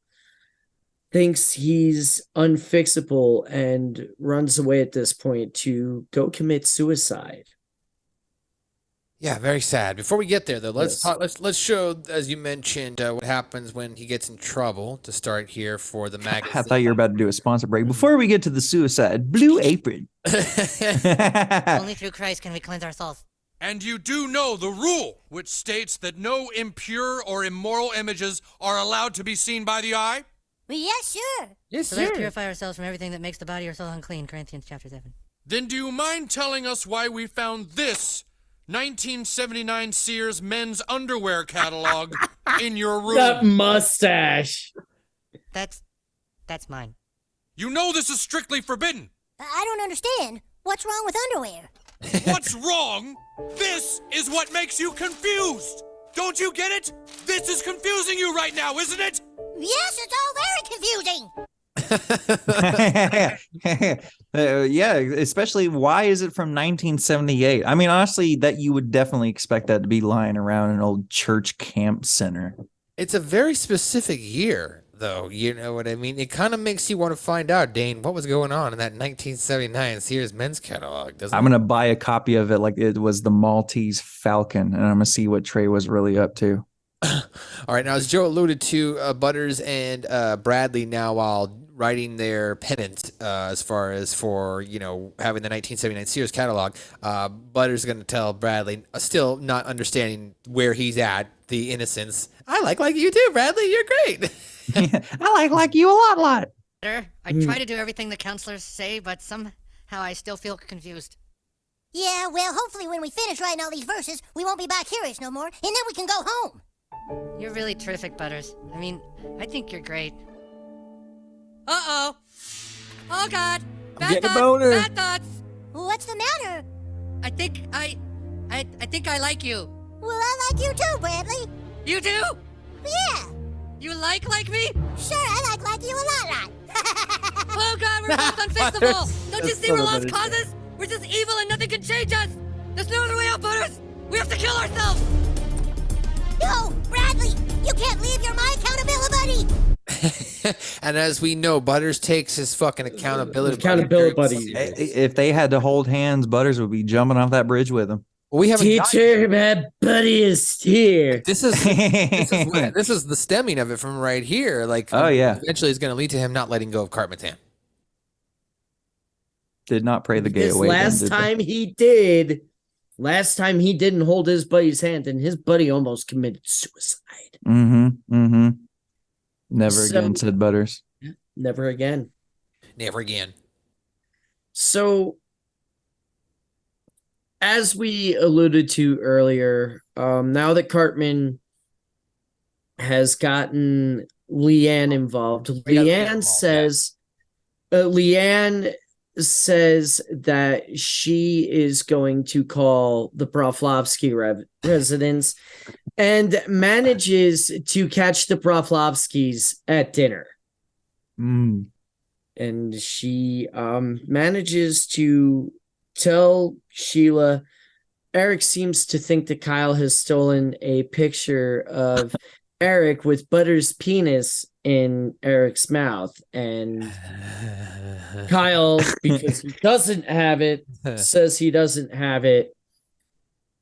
thinks he's unfixable and runs away at this point to go commit suicide. Yeah, very sad. Before we get there, though, let's Yes. talk. Let's show, as you mentioned, what happens when he gets in trouble. To start here for the magazine. I thought you were about to do a sponsor break. Before we get to the suicide, Blue Apron. Only through Christ can we cleanse our souls. And you do know the rule, which states that no impure or immoral images are allowed to be seen by the eye? Yes, sure. Yes, So let's purify ourselves from everything that makes the body or soul unclean. Corinthians chapter 7. Then do you mind telling us why we found this 1979 Sears men's underwear catalog in your room? That mustache. That's mine. You know this is strictly forbidden. I don't understand. What's wrong with underwear? What's wrong? This is what makes you confused. Don't you get it? This is confusing you right now, isn't it? Yes, it's all very confusing. Yeah, especially why is it from 1978? I mean, honestly, that you would definitely expect that to be lying around an old church camp center. It's a very specific year, though. You know what I mean? It kind of makes you want to find out, Dane, what was going on in that 1979 Sears men's catalog. Doesn't I'm going to buy a copy of it like it was the Maltese Falcon, and I'm going to see what Trey was really up to. All right, now as Joe alluded to, Butters and Bradley now, while writing their pennant as far as for, you know, having the 1979 Sears catalog, Butters is going to tell Bradley, still not understanding where he's at, the innocence. I like you too, Bradley. You're great. I like you a lot. I try to do everything the counselors say, but somehow I still feel confused. Yeah, well, hopefully when we finish writing all these verses, we won't be back here-ish no more, and then we can go home. You're really terrific, Butters. I mean, I think you're great. Uh-oh. Oh, God. Bad thoughts. Bad thoughts. What's the matter? I think I like you. Well, I like you too, Bradley. You do? Yeah. You like me? Sure, I like you a lot. Oh, God, we're both unfixable. Don't you That's see so we're lost funny. causes? We're just evil and nothing can change us. There's no other way out, Butters! We have to kill ourselves! No, Bradley, you can't leave. You're my accountability buddy. And as we know, Butters takes his fucking accountability buddy. If they had to hold hands, Butters would be jumping off that bridge with him. Well, we haven't. Teacher, my buddy is here. This is the stemming of it from right here. Like, oh yeah, eventually it's going to lead to him not letting go of Cartman. Did not pray the gay This away. last time he didn't hold his buddy's hand, and his buddy almost committed suicide. Never again, said Butters. Never again. Never again. So, as we alluded to earlier, now that Cartman has gotten Leanne involved, Leanne says that she is going to call the Broflovsky residence and manages to catch the Broflovskys at dinner. And she manages to tell Sheila, Eric seems to think that Kyle has stolen a picture of Eric with Butter's penis in Eric's mouth. And Kyle, because he doesn't have it, says he doesn't have it.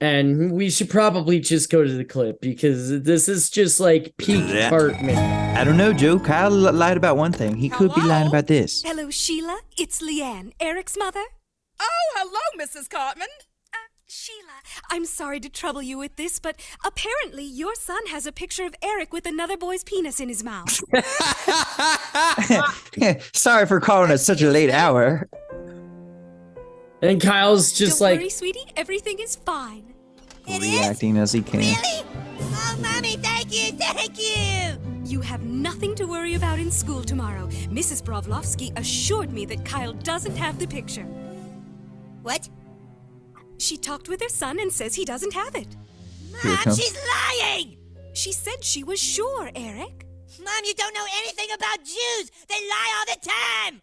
And we should probably just go to the clip because this is just like peak Cartman. I don't know, Joe. Kyle lied about one thing. He could be lying about this. Hello, Sheila. It's Leanne, Eric's mother. Oh, hello, Mrs. Cartman. Sheila, I'm sorry to trouble you with this, but apparently your son has a picture of Eric with another boy's penis in his mouth. Sorry for calling at such a late hour. And Kyle's just Don't worry, sweetie. Everything is fine. Reacting as he can. Really? Oh, Mommy, thank you. You have nothing to worry about in school tomorrow. Mrs. Broflovsky assured me that Kyle doesn't have the picture. What? She talked with her son and says he doesn't have it. Mom, she's lying! She said she was sure, Eric. Mom, you don't know anything about Jews. They lie all the time.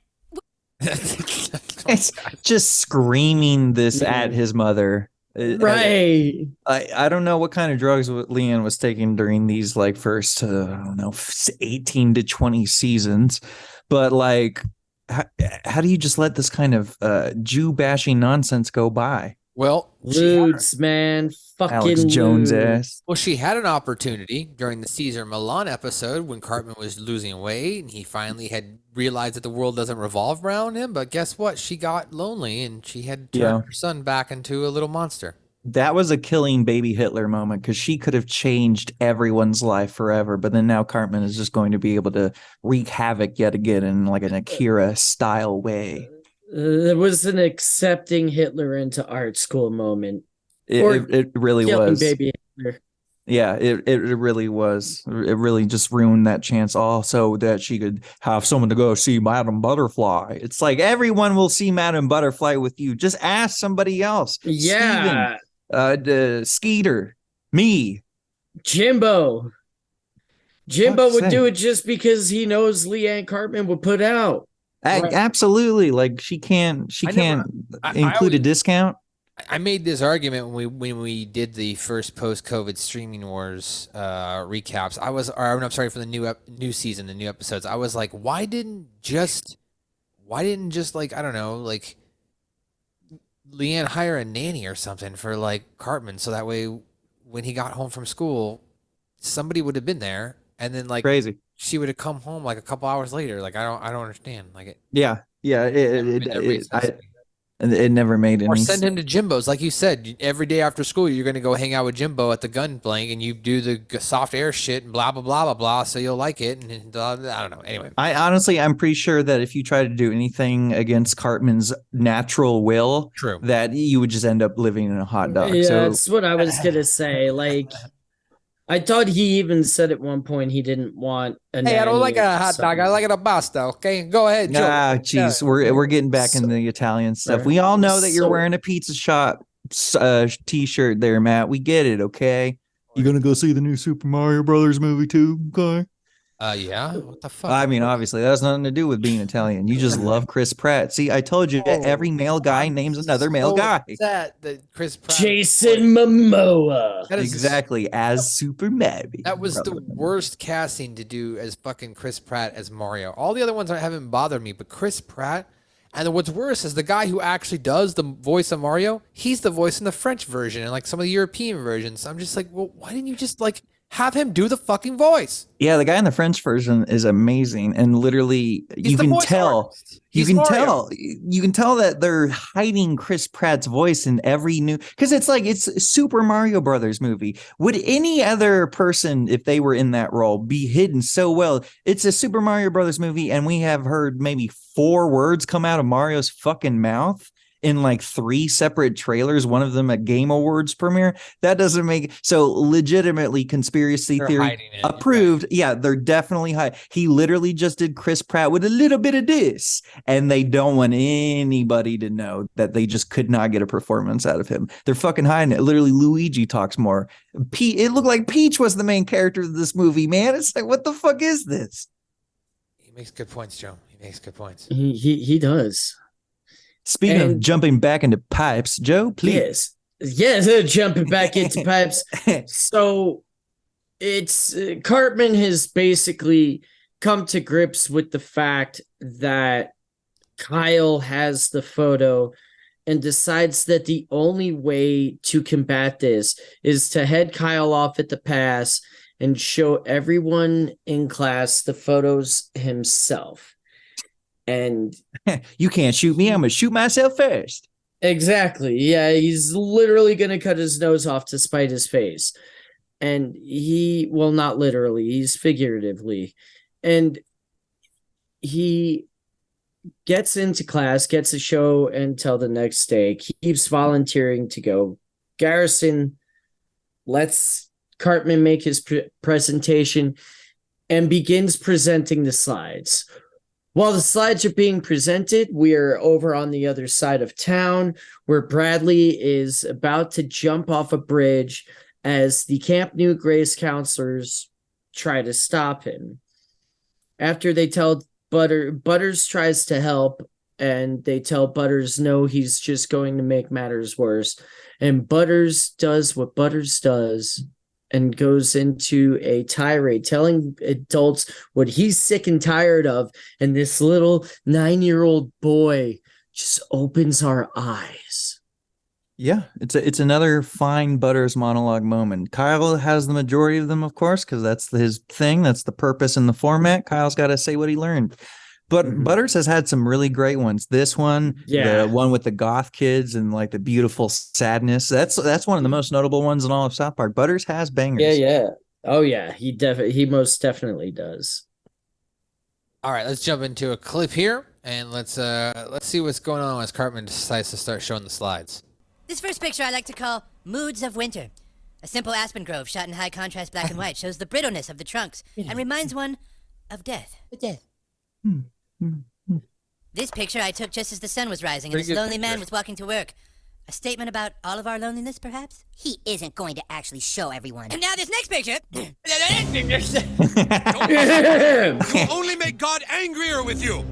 It's just screaming this at his mother. Right. I don't know what kind of drugs Leanne was taking during these like first, 18 to 20 seasons. But like, how do you just let this kind of Jew bashing nonsense go by? Well, Ludes, man. Fucking Alex Jones ass. Well, she had an opportunity during the Caesar Milan episode when Cartman was losing weight and he finally had realized that the world doesn't revolve around him. But guess what? She got lonely and she had turned her son back into a little monster. That was a killing baby Hitler moment because she could have changed everyone's life forever. But then now Cartman is just going to be able to wreak havoc yet again in like an Akira style way. It was an accepting Hitler into art school moment. It really was. Baby Hitler. Yeah, it really was. It really just ruined that chance also that she could have someone to go see Madame Butterfly. It's like everyone will see Madame Butterfly with you. Just ask somebody else. Yeah. Steven, Skeeter, me. Jimbo would do it just because he knows Leanne Cartman would put out. Absolutely. Like she can't include a discount. I made this argument when we did the first post-COVID streaming wars recaps. For the new season, the new episodes. I was like, why didn't just like, I don't know, like Leanne hire a nanny or something for like Cartman so that way when he got home from school, somebody would have been there and then like crazy. She would have come home like a couple hours later. Like I don't understand. Like it. Yeah. It never made any. Or send him to Jimbo's, like you said. Every day after school, you're going to go hang out with Jimbo at the gun blank, and you do the soft air shit and blah blah blah blah blah. So you'll like it, and I don't know. Anyway, I'm pretty sure that if you try to do anything against Cartman's natural will, that you would just end up living in a hot dog. Yeah, so that's what I was gonna say. Like, I thought he even said at one point he didn't want a nanny. I don't like a hot dog. I like it a pasta. Okay, go ahead, Joe. Jeez, we're getting back into the Italian stuff. We all know that you're wearing a pizza shop t-shirt there, Matt. We get it. Okay, you gonna go see the new Super Mario Brothers movie too? Okay. Yeah. What the fuck? I mean, obviously, that has nothing to do with being Italian. You just love Chris Pratt. See, I told you, every male guy names another male guy. That Chris Pratt. Jason Momoa. That is Exactly, as Super Mario. That was the worst casting to do as fucking Chris Pratt as Mario. All the other ones haven't bothered me, but Chris Pratt. And what's worse is the guy who actually does the voice of Mario, he's the voice in the French version and like some of the European versions. I'm just like, well, why didn't you just like have him do the fucking voice? Yeah, the guy in the French version is amazing, and literally you can tell. You can tell that they're hiding Chris Pratt's voice in every new, because it's like it's a Super Mario Brothers movie. Would any other person, if they were in that role, be hidden so well? It's a Super Mario Brothers movie, and we have heard maybe 4 words come out of Mario's fucking mouth in like 3 separate trailers, one of them a Game Awards premiere. That doesn't make so legitimately conspiracy theory approved. Right. Yeah, they're definitely high. He literally just did Chris Pratt with a little bit of this, and they don't want anybody to know that they just could not get a performance out of him. They're fucking hiding it. Literally, Luigi talks more. It looked like Peach was the main character of this movie, man. It's like, what the fuck is this? He makes good points, Joe. He makes good points. He does. Speaking of jumping back into pipes, Joe, please. Yes, jumping back into pipes. So it's Cartman has basically come to grips with the fact that Kyle has the photo and decides that the only way to combat this is to head Kyle off at the pass and show everyone in class the photos himself. And you can't shoot me. I'm going to shoot myself first. Exactly. Yeah, he's literally going to cut his nose off to spite his face. And well, not literally, he's figuratively. And he gets into class, gets a show until the next day, keeps volunteering to go. Garrison lets Cartman make his presentation and begins presenting the slides. While the slides are being presented, we are over on the other side of town where Bradley is about to jump off a bridge as the Camp New Grace counselors try to stop him. After they tell Butters tries to help, and they tell Butters no, he's just going to make matters worse. And Butters does what Butters does and goes into a tirade telling adults what he's sick and tired of, and this little 9-year-old boy just opens our eyes. Yeah, it's another fine Butters monologue moment. Kyle has the majority of them, of course, because that's his thing. That's the purpose in the format. Kyle's got to say what he learned. But Butters has had some really great ones. This one, the one with the goth kids and like the beautiful sadness. That's one of the most notable ones in all of South Park. Butters has bangers. Yeah. Oh yeah, he most definitely does. All right, let's jump into a clip here and let's see what's going on as Cartman decides to start showing the slides. This first picture I like to call Moods of Winter. A simple aspen grove shot in high contrast black and white shows the brittleness of the trunks and reminds one of death. This picture I took just as the sun was rising and this lonely man was walking to work. A statement about all of our loneliness, perhaps? He isn't going to actually show everyone. And now this next picture. You only make God angrier with you.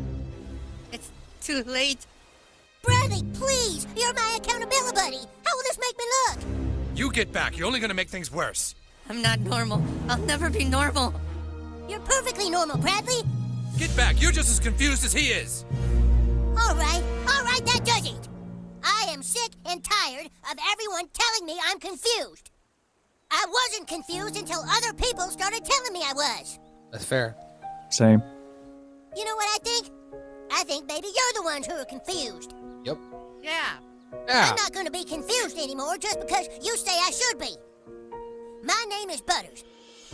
It's too late. Bradley, please! You're my accountability buddy. How will this make me look? You get back. You're only going to make things worse. I'm not normal. I'll never be normal. You're perfectly normal, Bradley. Get back. You're just as confused as he is. All right, that does it. I am sick and tired of everyone telling me I'm confused. I wasn't confused until other people started telling me I was. That's fair. Same. You know what I think? I think maybe you're the ones who are confused. Yep. Yeah. I'm not going to be confused anymore just because you say I should be. My name is Butters.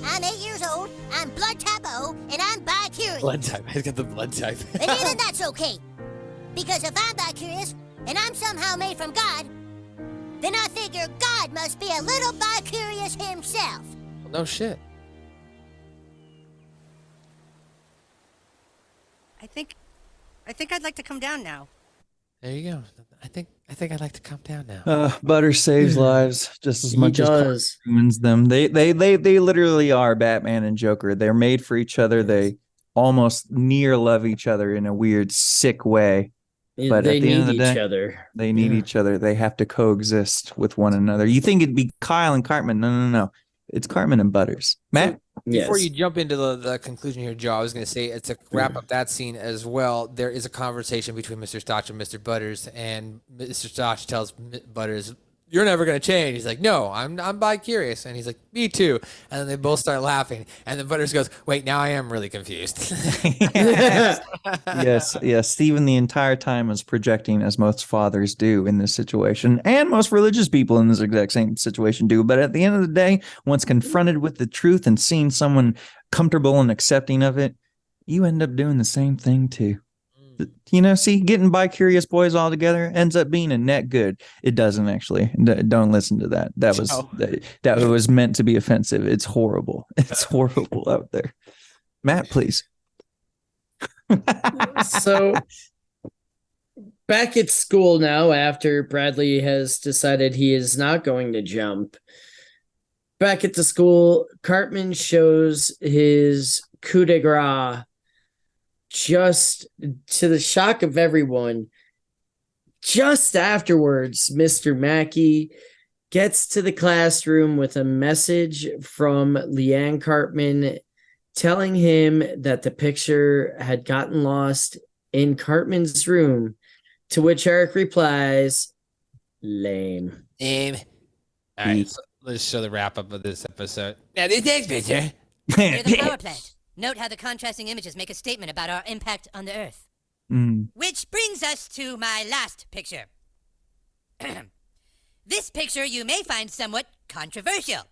I'm 8 years old, I'm blood type O, and I'm bi-curious. Blood type. He's got the blood type. And even that's okay. Because if I'm bi-curious, and I'm somehow made from God, then I figure God must be a little bi-curious himself. Well, no shit. I think I'd like to come down now. There you go. I think I think I'd like to calm down now. Butter saves lives just as He much as does. Cartman ruins them. They literally are Batman and Joker. They're made for each other. They almost near love each other in a weird, sick way. But They at the end of need the each day, other. they need each other. They have to coexist with one another. You think it'd be Kyle and Cartman? No. It's Cartman and Butters. Matt? Before Yes. you jump into the conclusion here, Joe, I was going to say, it's to wrap up that scene as well. There is a conversation between Mr. Stotch and Mr. Butters, and Mr. Stotch tells Butters, "You're never going to change." He's like, "No, I'm bi-curious," and he's like, "Me too." And then they both start laughing, and then Butters goes, "Wait, now I am really confused." Yes. Stephen the entire time was projecting, as most fathers do in this situation, and most religious people in this exact same situation do. But at the end of the day, once confronted with the truth and seeing someone comfortable and accepting of it, you end up doing the same thing too. See, getting bi-curious boys all together ends up being a net good. It doesn't actually. Don't listen to that. That was meant to be offensive. It's horrible. It's horrible out there. Matt, please. So back at school now, after Bradley has decided he is not going to jump. Back at the school, Cartman shows his coup de grace, just to the shock of everyone. Just afterwards, Mr. Mackey gets to the classroom with a message from Leanne Cartman telling him that the picture had gotten lost in Cartman's room, to which Eric replies, "Lame." All right, so let's show the wrap up of this episode. Now, this next picture. Near the power plant. Note how the contrasting images make a statement about our impact on the Earth. Which brings us to my last picture. This picture you may find somewhat controversial.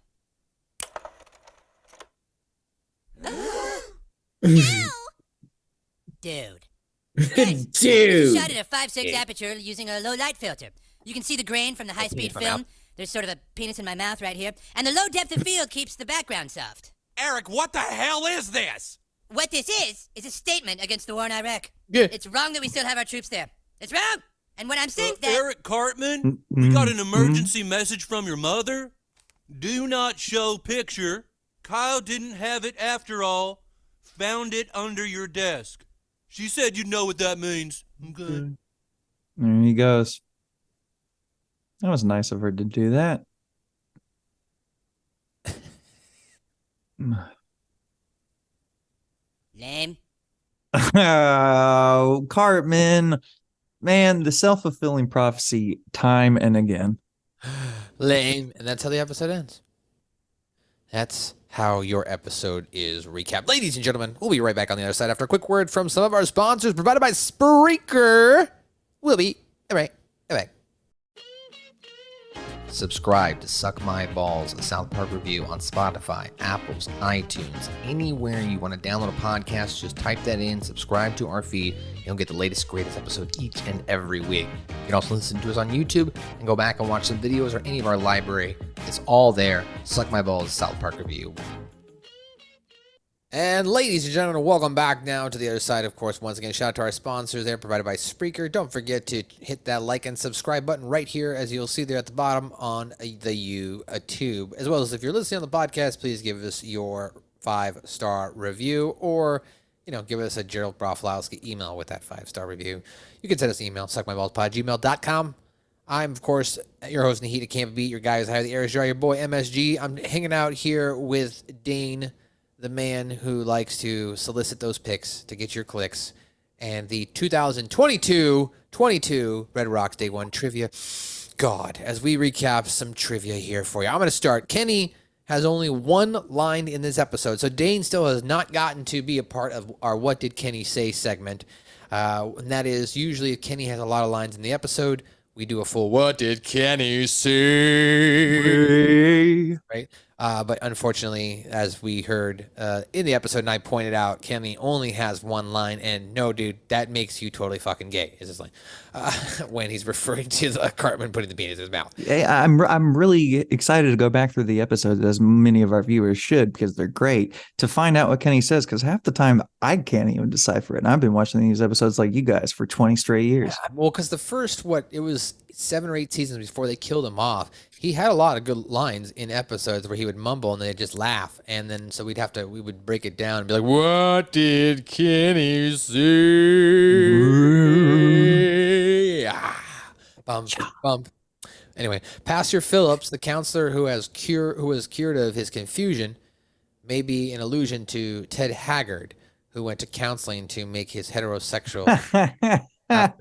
Dude. Guys, Dude. shot at a 5.6 aperture using a low light filter. You can see the grain from the high-speed film. There's sort of a penis in my mouth right here. And the low depth of field keeps the background soft. Eric, what the hell is this? What this is a statement against the war in Iraq. Yeah. It's wrong that we still have our troops there. It's wrong! And when I'm saying that... Eric Cartman, we got an emergency message from your mother. Do not show picture. Kyle didn't have it after all. Found it under your desk. She said you know what that means. Okay. There he goes. That was nice of her to do that. Lame. Oh, Cartman. Man, the self-fulfilling prophecy time and again. Lame. And that's how the episode ends. That's how your episode is recapped. Ladies and gentlemen, we'll be right back on the other side after a quick word from some of our sponsors provided by Spreaker. We'll be right back. Subscribe to Suck My Balls, a South Park review on Spotify, Apple's, iTunes, anywhere you want to download a podcast. Just type that in, subscribe to our feed. You'll get the latest, greatest episode each and every week. You can also listen to us on YouTube and go back and watch some videos or any of our library. It's all there. Suck My Balls, South Park review. And ladies and gentlemen, welcome back now to the other side. Of course, once again, shout out to our sponsors there provided by Spreaker. Don't forget to hit that like and subscribe button right here, as you'll see there at the bottom on the YouTube. As well as if you're listening on the podcast, please give us your 5-star review, or give us a Gerald Broflowski email with that 5-star review. You can send us an email, suckmyballspod@gmail.com. I'm, of course, your host, Nahita Can't Beat, your guy who's high the air is dry, your boy MSG. I'm hanging out here with Dane, the man who likes to solicit those picks to get your clicks, and the 2022 Red Rocks Day 1 trivia. God, as we recap some trivia here for you. I'm going to start. Kenny has only one line in this episode, so Dane still has not gotten to be a part of our What Did Kenny Say segment. And that is, usually if Kenny has a lot of lines in the episode, we do a full What Did Kenny Say? Right? But unfortunately, as we heard in the episode, and I pointed out, Kenny only has one line, and no, dude, that makes you totally fucking gay, is his line. When he's referring to the Cartman putting the penis in his mouth. I'm really excited to go back through the episodes, as many of our viewers should, because they're great, to find out what Kenny says, because half the time I can't even decipher it. And I've been watching these episodes like you guys for 20 straight years. Yeah, well, because the first, it was 7 or 8 seasons before they killed him off, he had a lot of good lines in episodes where he would mumble and they'd just laugh. And then so we would break it down and be like, what did Kenny say? Bump, bump. Anyway, Pastor Phillips, the counselor who was cured of his confusion, may be an allusion to Ted Haggard, who went to counseling to make his heterosexual. And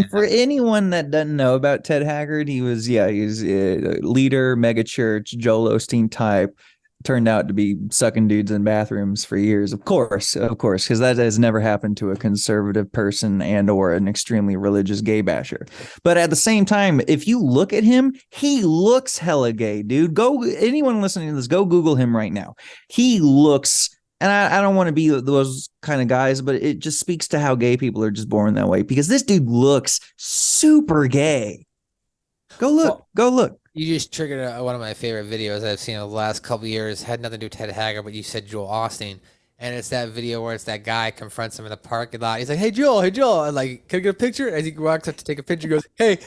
for anyone that doesn't know about Ted Haggard, he's a leader, megachurch, Joel Osteen type. Turned out to be sucking dudes in bathrooms for years. Of course, because that has never happened to a conservative person and or an extremely religious gay basher. But at the same time, if you look at him, he looks hella gay, dude. Anyone listening to this, go Google him right now. He looks. And I don't want to be those kind of guys, but it just speaks to how gay people are just born that way, because this dude looks super gay. Go look. You just triggered one of my favorite videos I've seen in the last couple of years. Had nothing to do with Ted Haggard, but you said Joel Osteen. And it's that video where it's that guy confronts him in the parking lot. He's like, hey, Joel. And like, can I get a picture? As he walks up to take a ppicture, he goes, hey,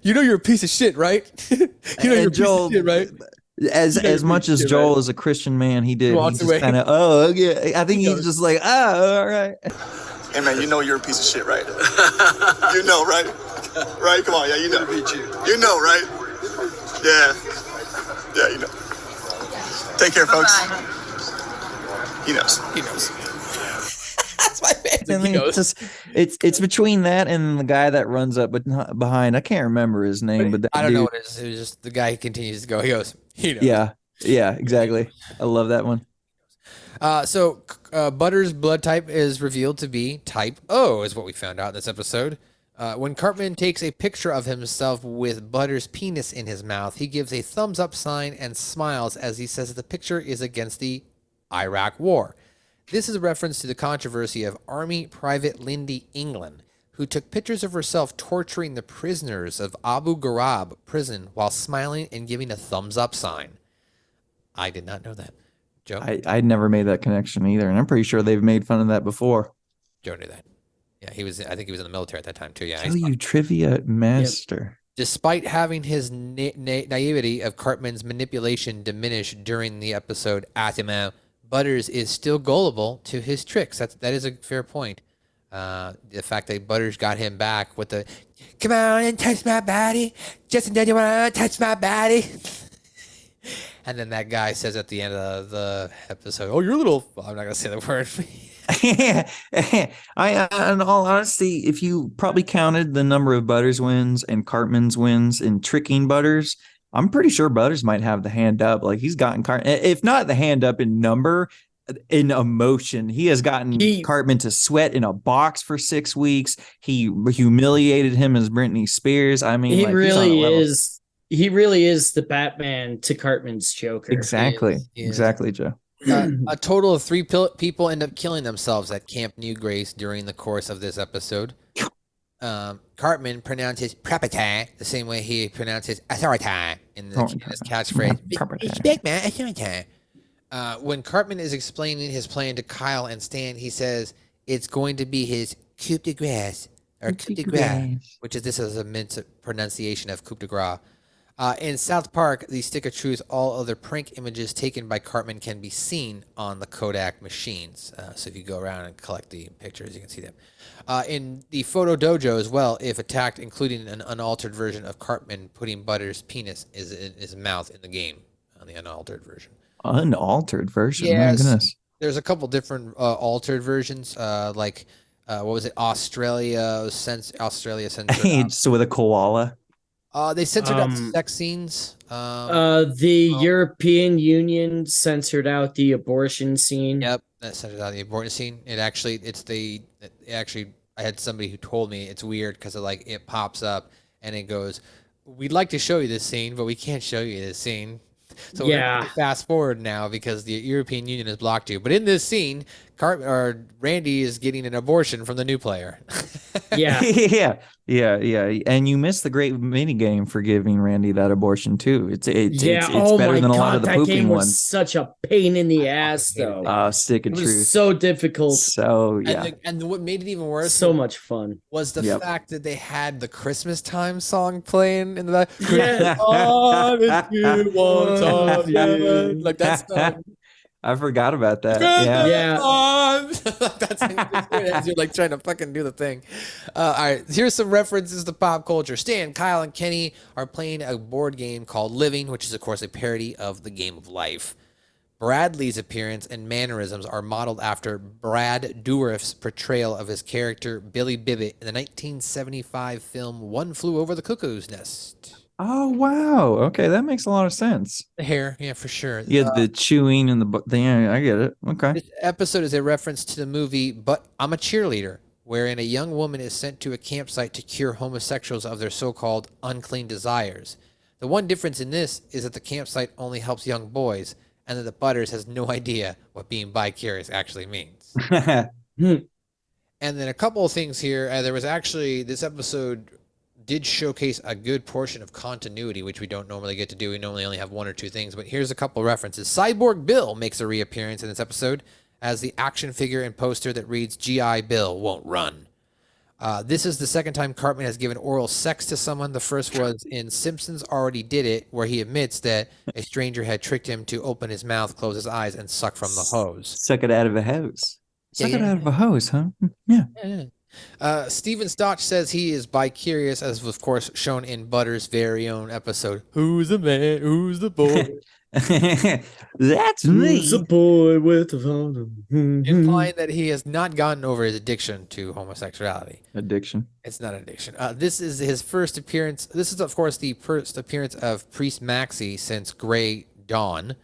you know you're a piece of shit, right? You're a piece of shit, right? As much as Joel is a Christian man, he just kind of, I think he's just like, all right. Hey man, you know you're a piece of shit, right? You know, right? Right? Come on, yeah, you know. You know, right? Yeah, you know. Take care, folks. He knows. That's my favorite. It's between that and the guy that runs up behind. I can't remember his name, but I don't know what it is. It was just the guy who continues to go. He goes, he knows. Yeah, exactly. I love that one. So Butter's blood type is revealed to be type O, is what we found out in this episode. When Cartman takes a picture of himself with Butter's penis in his mouth, he gives a thumbs up sign and smiles as he says that the picture is against the Iraq War. This is a reference to the controversy of Army Private Lindy England, who took pictures of herself torturing the prisoners of Abu Ghraib prison while smiling and giving a thumbs up sign. I did not know that. Joe? I never made that connection either, and I'm pretty sure they've made fun of that before. Joe knew that. Yeah, I think he was in the military at that time too. Yeah, Joe, you trivia master. Yep. Despite having his naivety of Cartman's manipulation diminish during the episode Atima, Butters is still gullible to his tricks. That is a fair point. The fact that Butters got him back with the, come on and touch my body. Justin, do you want to touch my body? And then that guy says at the end of the episode, oh, you're a little, I'm not going to say the word. In all honesty, if you probably counted the number of Butters wins and Cartman's wins in tricking Butters, I'm pretty sure Butters might have the hand up. Like he's gotten if not the hand up in number, in emotion. He has gotten Cartman to sweat in a box for 6 weeks. He humiliated him as Britney Spears. I mean, he really is. He really is the Batman to Cartman's Joker. Exactly. Exactly, Joe. A total of 3 people end up killing themselves at Camp New Grace during the course of this episode. Cartman pronounces property the same way he pronounces authority in his catchphrase. Respect, man, authority. When Cartman is explaining his plan to Kyle and Stan, he says it's going to be his coup de grace, or coup de grace, which is this is a pronunciation of coup de grace. In South Park, the Stick of Truth, all other prank images taken by Cartman can be seen on the Kodak machines. So if you go around and collect the pictures, you can see them. In the Photo Dojo as well, if attacked, including an unaltered version of Cartman putting Butter's penis in his mouth in the game on the unaltered version. Unaltered version? Yes. My goodness. There's a couple different altered versions, like, what was it? Australia censored. So with a koala? They censored out sex scenes. The European Union censored out the abortion scene. Yep, that censored out the abortion scene. I had somebody who told me it's weird because it pops up and it goes, "We'd like to show you this scene, but we can't show you this scene." So we're gonna fast forward now because the European Union has blocked you. But in this scene, Randy is getting an abortion from the new player. yeah. And you missed the great mini game for giving Randy that abortion too. It's oh better my than a God, lot of the that pooping game was ones. such a pain in the ass, though. Stick of it was truth. so difficult. So yeah. And what made it even worse, so much fun, was the fact that they had the Christmas time song playing in the back. Yeah. Like that song. I forgot about that. That's as you're like trying to fucking do the thing. All right, here's some references to pop culture. Stan, Kyle, and Kenny are playing a board game called Living, which is of course a parody of the game of life. Bradley's appearance and mannerisms are modeled after Brad Dourif's portrayal of his character Billy Bibbit in the 1975 film One Flew Over the Cuckoo's Nest. Oh wow! Okay, that makes a lot of sense. The hair, yeah, for sure. Yeah, the chewing and the yeah, I get it. Okay. This episode is a reference to the movie But I'm a Cheerleader, wherein a young woman is sent to a campsite to cure homosexuals of their so-called unclean desires. The one difference in this is that the campsite only helps young boys, and that the Butters has no idea what being bi-curious actually means. And then a couple of things here. There was actually, this episode did showcase a good portion of continuity, which we don't normally get to do. We normally only have one or two things, but here's a couple of references. Cyborg Bill makes a reappearance in this episode as the action figure and poster that reads, G.I. Bill won't run. This is the second time Cartman has given oral sex to someone. The first was in Simpsons Already Did It, where he admits that a stranger had tricked him to open his mouth, close his eyes, and suck from the hose. Suck it out of a hose. Suck it out of a hose, huh? Yeah. Steven Stotch says he is bi-curious, as of course shown in Butter's very own episode, Who's the Man? Who's the Boy? That's me. Who's the boy with the phone? Implying that he has not gotten over his addiction to homosexuality. Addiction. It's not addiction. This is his first appearance. This is, of course, the first appearance of Priest Maxie since Grey Dawn,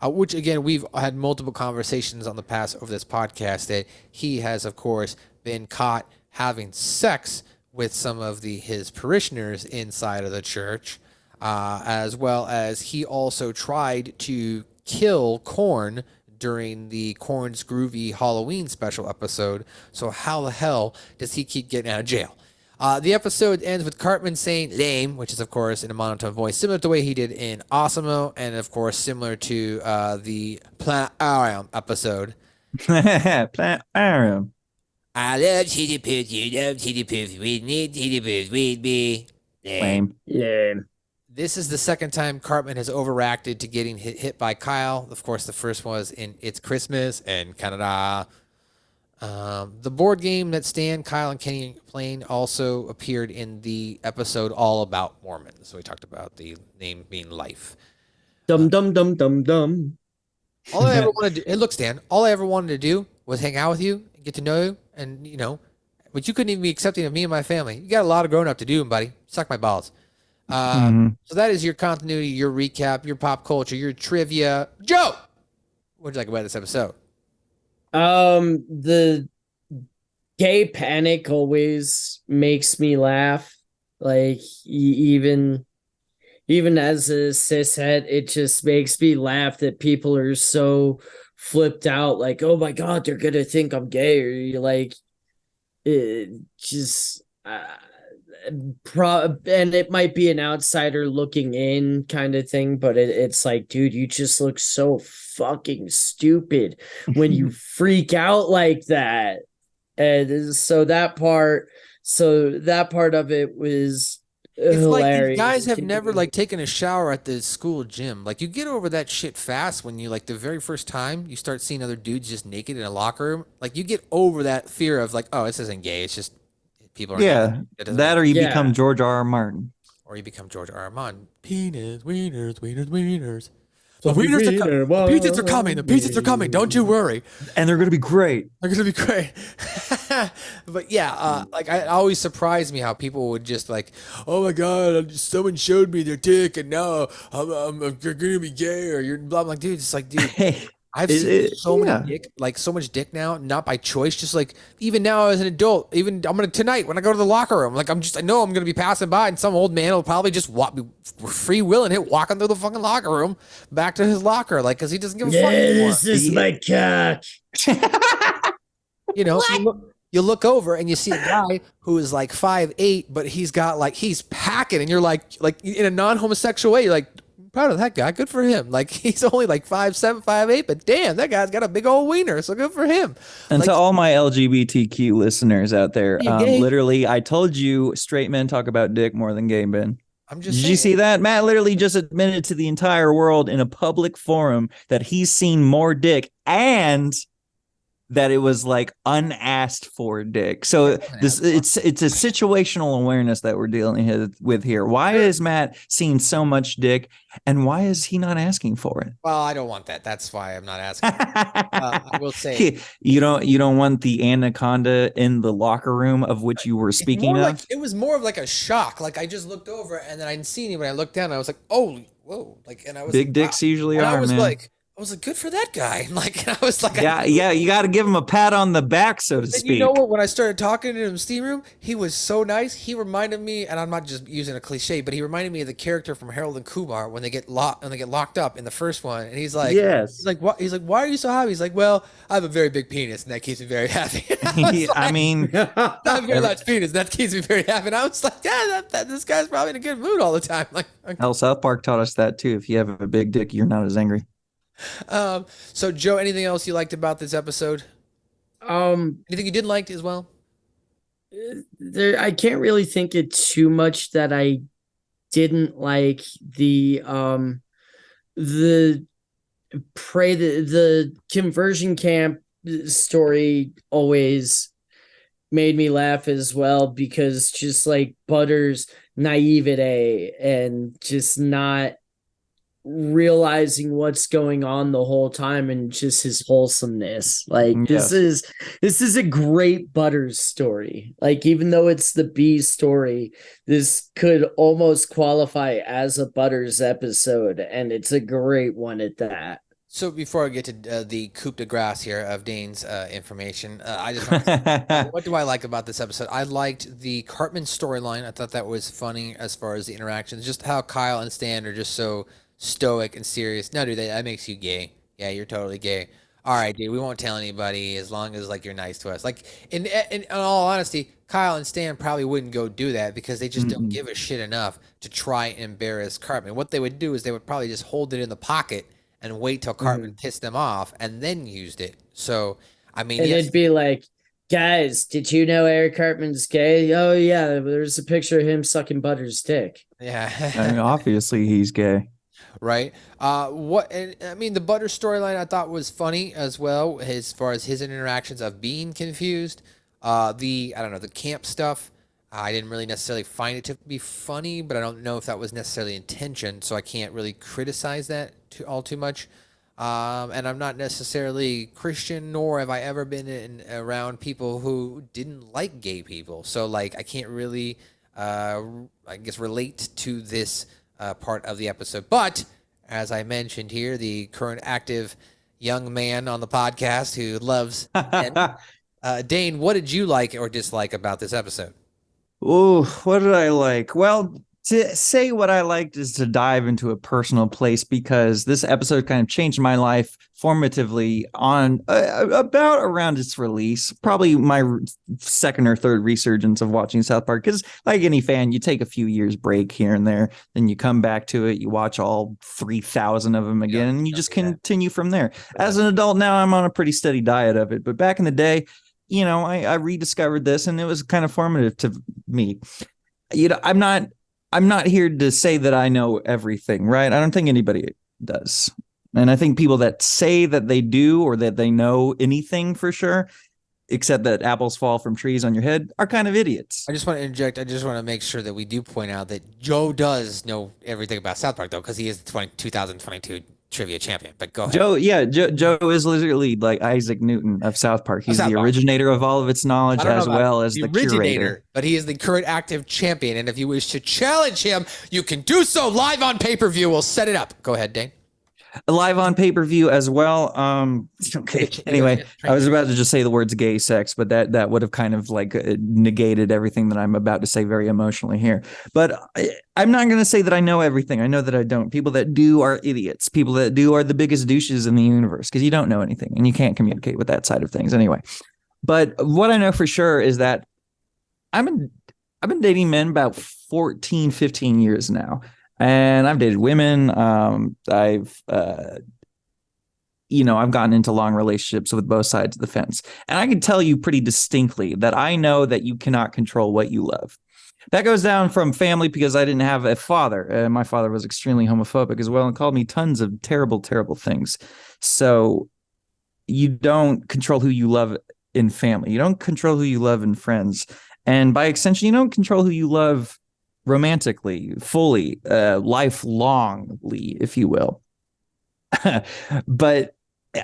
which, again, we've had multiple conversations on the past over this podcast that he has, of course, been caught having sex with some of his parishioners inside of the church, as well as he also tried to kill Korn during the Korn's Groovy Halloween special episode. So how the hell does he keep getting out of jail? The episode ends with Cartman saying lame, which is, of course, in a monotone voice, similar to the way he did in Awesomeo, and, of course, similar to the Planetarium episode. Planetarium. I love Chitty Puss, you love Chitty Puss, with me, Chitty Puss, with me. Lame. This is the second time Cartman has overreacted to getting hit by Kyle. Of course, the first was in It's Christmas and Canada. The board game that Stan, Kyle, and Kenny playing also appeared in the episode All About Mormons. So we talked about the name being Life. Dum dum dum dum dum. All I ever wanted to do, hey, look, Stan, all I ever wanted to do was hang out with you, and get to know you, and, you know, but you couldn't even be accepting of me and my family. You got a lot of growing up to do, buddy. Suck my balls. So that is your continuity, your recap, your pop culture, your trivia. Joe, what do you like about this episode? The gay panic always makes me laugh. Like, even as a cishet, it just makes me laugh that people are so flipped out. Like, oh my God, they're gonna think I'm gay, or you're like, it just. And it might be an outsider looking in kind of thing, but it's like, dude, you just look so fucking stupid when you freak out like that. And so that part of it was hilarious. Like these guys have never like taken a shower at the school gym. Like, you get over that shit fast when you, like, the very first time you start seeing other dudes just naked in a locker room. Like, you get over that fear of like, oh, this isn't gay. It's just people are that, or you become George R. R. Martin. Or you become George R. R. Martin. Penis, wieners, wieners, wieners. The pizzas are coming. The pizzas are coming. Don't you worry. And they're going to be great. They're going to be great. But yeah, like, it always surprised me how people would just like, oh my God, someone showed me their dick and now you're going to be gay, or you're blah. I'm like, dude, it's like, dude. I've seen so much dick now, not by choice, just like even now as an adult, even tonight when I go to the locker room, like I know I'm gonna be passing by and some old man will probably just free willing it, walking through the fucking locker room back to his locker, like because he doesn't give a fuck anymore. This is my cock. You know, you look over and you see a guy who is like 5'8", but he's packing, and you're like in a non-homosexual way, you're like, proud of that guy. Good for him. Like he's only like 5'7", 5'8", but damn, that guy's got a big old wiener. So good for him. And to all my LGBTQ listeners out there, literally, I told you straight men talk about dick more than gay men. Did you see that? Matt literally just admitted to the entire world in a public forum that he's seen more dick and that it was like unasked for dick. So it's a situational awareness that we're dealing with here. Why is Matt seeing so much dick, and why is he not asking for it? Well, I don't want that. That's why I'm not asking. I will say you don't want the anaconda in the locker room of which you were speaking of. It was more of like a shock. Like I just looked over and then I didn't see anyone. I looked down and I was like, oh, whoa! Like, and I was big dicks usually are. I was like, good for that guy. Like, I was like, yeah, you got to give him a pat on the back, so to speak. You know what? When I started talking to him in the steam room, he was so nice. He reminded me, and I'm not just using a cliche, but he reminded me of the character from Harold and Kumar when they get locked up in the first one. And he's like, yes. He's like, what? He's like, why are you so happy? He's like, well, I have a very big penis, and that keeps me very happy. I mean, I have a very large penis, and that keeps me very happy. And I was like, yeah, this guy's probably in a good mood all the time. Like, hell, South Park taught us that too. If you have a big dick, you're not as angry. So Joe, anything else you liked about this episode? Anything you didn't like as well? I can't really think of too much that I didn't like. The conversion camp story always made me laugh as well, because just like Butter's naivete and just not realizing what's going on the whole time, and just his wholesomeness. Like, this is a great Butters story. Like, even though it's the B story, this could almost qualify as a Butters episode, and it's a great one at that. So before I get to the coup de grace here of Dane's information, I just want to say, what do I like about this episode? I liked the Cartman storyline. I thought that was funny as far as the interactions, just how Kyle and Stan are just so stoic and serious. No, dude, that makes you gay. Yeah, you're totally gay. All right, dude, we won't tell anybody as long as like you're nice to us. Like, in all honesty, Kyle and Stan probably wouldn't go do that because they just don't give a shit enough to try and embarrass Cartman. What they would do is they would probably just hold it in the pocket and wait till Cartman pissed them off and then used it. So, I mean, and it'd be like, guys, did you know Eric Cartman's gay? Oh yeah, there's a picture of him sucking Butter's dick. Yeah, I mean, obviously he's gay. Right. The Butter storyline I thought was funny as well, as far as his interactions of being confused. The camp stuff, I didn't really necessarily find it to be funny, but I don't know if that was necessarily intention, so I can't really criticize that too much. And I'm not necessarily Christian, nor have I ever been around people who didn't like gay people. So like I can't really, relate to this part of the episode. But as I mentioned here, the current active young man on the podcast who loves Dane, what did you like or dislike about this episode? Oh, what did I like? Well, to say what I liked is to dive into a personal place, because this episode kind of changed my life formatively on about around its release, probably my second or third resurgence of watching South Park. Because like any fan, you take a few years break here and there, then you come back to it, you watch all 3,000 of them again, and you just continue from there. As an adult now, I'm on a pretty steady diet of it. But back in the day, I rediscovered this, and it was kind of formative to me. I'm not here to say that I know everything, right? I don't think anybody does. And I think people that say that they do or that they know anything for sure, except that apples fall from trees on your head, are kind of idiots. I just want to interject. I just want to make sure that we do point out that Joe does know everything about South Park, though, because he is the 2022 trivia champion. But go ahead. Joe is literally like Isaac Newton of South Park. He's the originator of all of its knowledge, as well as the curator. But he is the current active champion, and if you wish to challenge him, you can do so live on pay-per-view. We'll set it up. Go ahead, Dane. live on pay-per-view as well. Okay. Anyway, I was about to just say the words gay sex, but that would have kind of like negated everything that I'm about to say very emotionally here. But I'm not going to say that I know everything. I know that I don't. People that do are idiots. People that do are the biggest douches in the universe because you don't know anything and you can't communicate with that side of things anyway. But what I know for sure is that I've been dating men about 14, 15 years now. And I've dated women. I've gotten into long relationships with both sides of the fence. And I can tell you pretty distinctly that I know that you cannot control what you love. That goes down from family because I didn't have a father. My father was extremely homophobic as well and called me tons of terrible, terrible things. So you don't control who you love in family. You don't control who you love in friends. And by extension, you don't control who you love romantically, fully, lifelongly, if you will. But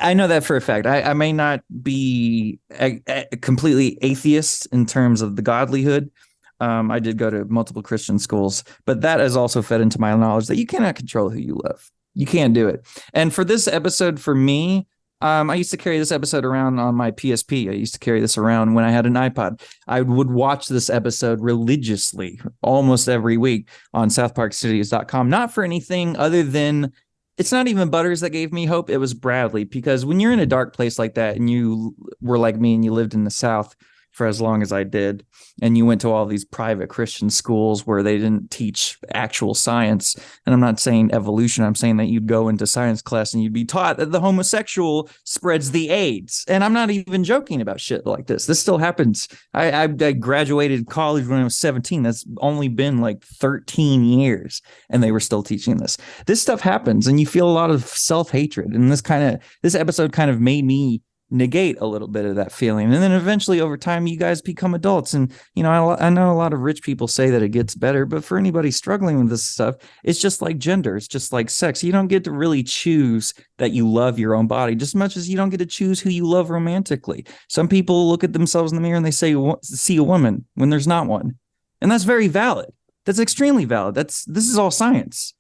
I know that for a fact. I may not be a completely atheist in terms of the godlyhood. I did go to multiple Christian schools, but that has also fed into my knowledge that you cannot control who you love. You can't do it. And for this episode, for me, I used to carry this episode around on my PSP. I used to carry this around when I had an iPod. I would watch this episode religiously almost every week on SouthParkStudios.com. Not for anything other than, it's not even Butters that gave me hope. It was Bradley. Because when you're in a dark place like that and you were like me and you lived in the South for as long as I did, and you went to all these private Christian schools where they didn't teach actual science. And I'm not saying evolution. I'm saying that you'd go into science class and you'd be taught that the homosexual spreads the AIDS. And I'm not even joking about shit like this. This still happens. I graduated college when I was 17. That's only been like 13 years. And they were still teaching this. This stuff happens and you feel a lot of self-hatred. And this episode kind of made me negate a little bit of that feeling. And then eventually over time, you guys become adults. And, I know a lot of rich people say that it gets better, but for anybody struggling with this stuff, it's just like gender. It's just like sex. You don't get to really choose that you love your own body just as much as you don't get to choose who you love romantically. Some people look at themselves in the mirror and they say, see a woman when there's not one. And that's very valid. That's extremely valid. This is all science.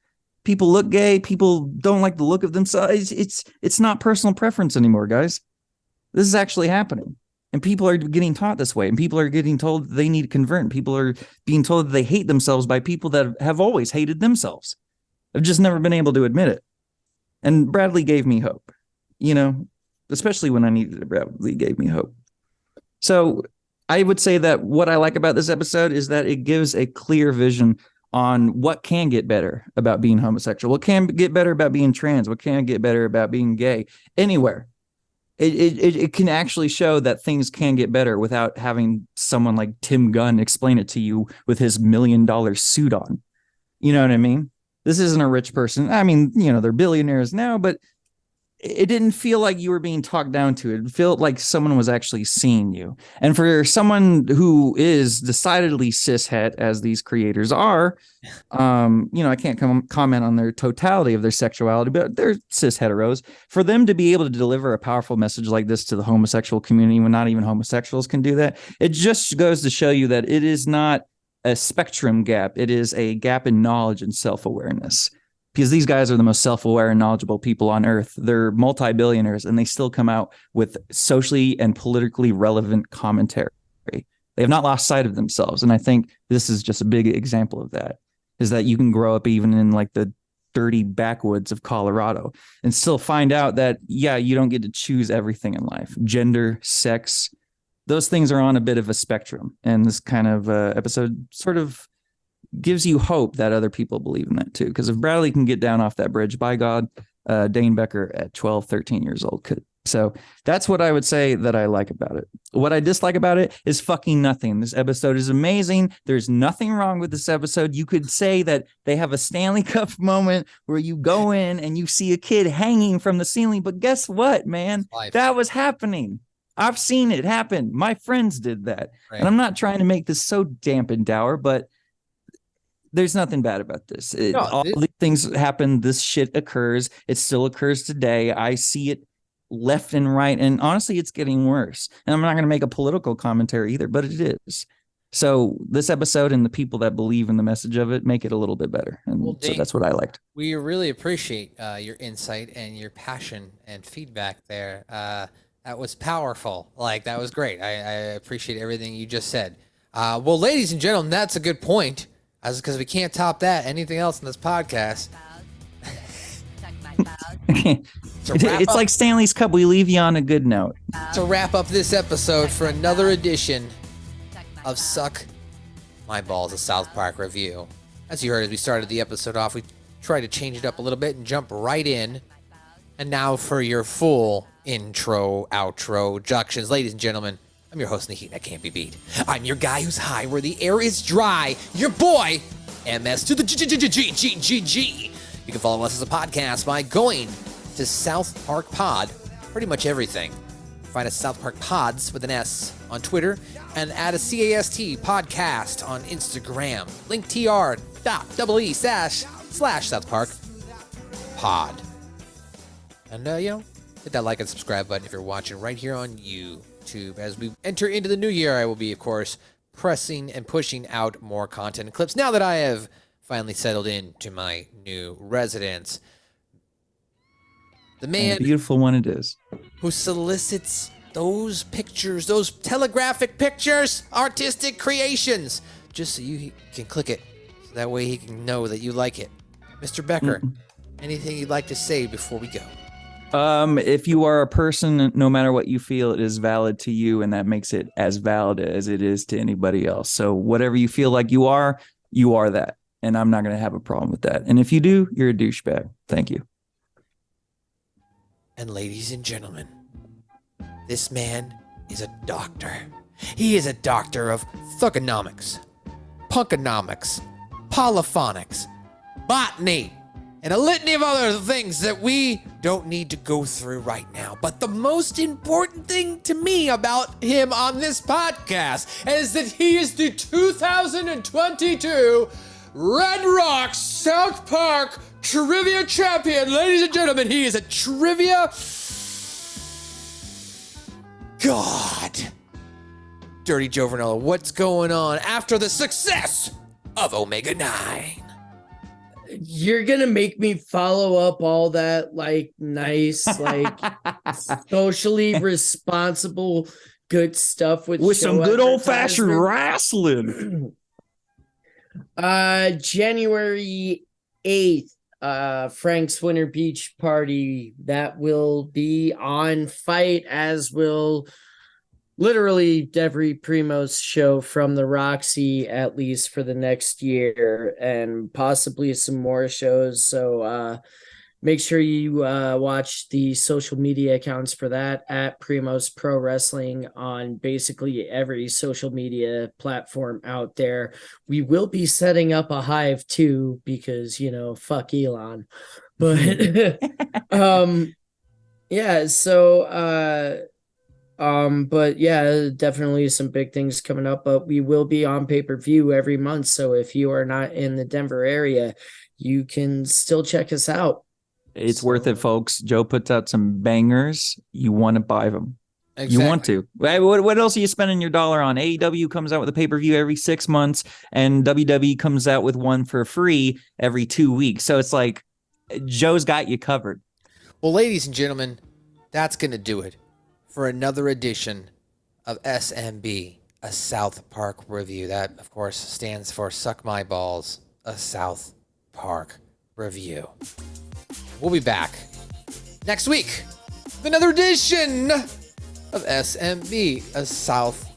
People look gay. People don't like the look of themselves. It's not personal preference anymore, guys. This is actually happening. And people are getting taught this way. And people are getting told they need to convert. And people are being told that they hate themselves by people that have always hated themselves. I've just never been able to admit it. And Bradley gave me hope. Especially when I needed it, Bradley gave me hope. So I would say that what I like about this episode is that it gives a clear vision on what can get better about being homosexual. What can get better about being trans. What can get better about being gay. Anywhere. It can actually show that things can get better without having someone like Tim Gunn explain it to you with his $1 million suit on. You know what I mean? This isn't a rich person. I mean, they're billionaires now, but it didn't feel like you were being talked down to. It felt like someone was actually seeing you. And for someone who is decidedly cishet, as these creators are, I can't comment on their totality of their sexuality, but they're cis heteros. For them to be able to deliver a powerful message like this to the homosexual community when not even homosexuals can do that, it just goes to show you that it is not a spectrum gap. It is a gap in knowledge and self-awareness. Because these guys are the most self-aware and knowledgeable people on earth. They're multi-billionaires, and they still come out with socially and politically relevant commentary. They have not lost sight of themselves. And I think this is just a big example of that, is that you can grow up even in like the dirty backwoods of Colorado and still find out that, you don't get to choose everything in life. Gender, sex, those things are on a bit of a spectrum. And this kind of episode sort of gives you hope that other people believe in that too. Because if Bradley can get down off that bridge, by God, Dane Becker at 12, 13 years old could. So that's what I would say that I like about it. What I dislike about it is fucking nothing. This episode is amazing. There's nothing wrong with this episode. You could say that they have a Stanley Cup moment where you go in and you see a kid hanging from the ceiling. But guess what, man? That was happening. I've seen it happen. My friends did that. Right. And I'm not trying to make this so damp and dour, but there's nothing bad about this. All these things happen. This shit occurs. It still occurs today. I see it left and right. And honestly, it's getting worse. And I'm not going to make a political commentary either, but it is. So this episode and the people that believe in the message of it make it a little bit better. And Well, so Dane, that's what I liked. We really appreciate your insight and your passion and feedback there. That was powerful. Like, that was great. I appreciate everything you just said. Well, ladies and gentlemen, that's a good point. Because we can't top that. Anything else in this podcast? It's like Stanley's Cup. We leave you on a good note. To wrap up this episode for another edition of Suck My Balls, a South Park review. As you heard, as we started the episode off, we tried to change it up a little bit and jump right in. And now for your full intro, outro, introductions. Ladies and gentlemen, I'm your host in the heat that can't be beat. I'm your guy who's high where the air is dry. Your boy, MS to the G. You can follow us as a podcast by going to South Park Pod, pretty much everything. Find us South Park Pods with an S on Twitter and add a CAST podcast on Instagram. Linktr.ee/SouthParkPod. And, hit that like and subscribe button if you're watching right here on YouTube. As we enter into the new year, I will be, of course, pressing and pushing out more content and clips now that I have finally settled into my new residence. The man, beautiful one it is, who solicits those pictures, those telegraphic pictures, artistic creations, just so you can click it. So that way he can know that you like it. Mr. Becker, anything you'd like to say before we go? If you are a person, no matter what you feel, it is valid to you, and that makes it as valid as it is to anybody else. So whatever you feel like you are that. And I'm not going to have a problem with that. And if you do, you're a douchebag. Thank you. And ladies and gentlemen, this man is a doctor. He is a doctor of thugonomics, punkonomics, polyphonics, botany, and a litany of other things that we don't need to go through right now. But the most important thing to me about him on this podcast is that he is the 2022 Red Rocks South Park Trivia Champion. Ladies and gentlemen, he is a trivia god. Dirty Joe Vernola, what's going on after the success of Omega 9? You're gonna make me follow up all that nice, socially responsible, good stuff with some good old-fashioned wrestling. January 8th, Frank's Winter Beach Party. That will be on Fight, as will literally every Primos show from the Roxy, at least for the next year, and possibly some more shows. So make sure you watch the social media accounts for that at Primos Pro Wrestling on basically every social media platform out there. We will be setting up a Hive too, because, fuck Elon. But yeah, so but yeah, definitely some big things coming up, but we will be on pay-per-view every month. So if you are not in the Denver area, you can still check us out. It's worth it, folks. Joe puts out some bangers. You want to buy them. Exactly. You want to. What else are you spending your dollar on? AEW comes out with a pay-per-view every 6 months, and WWE comes out with one for free every 2 weeks. So it's like Joe's got you covered. Well, ladies and gentlemen, that's going to do it for another edition of SMB, a South Park review. That, of course, stands for Suck My Balls, a South Park review. We'll be back next week with another edition of SMB, a South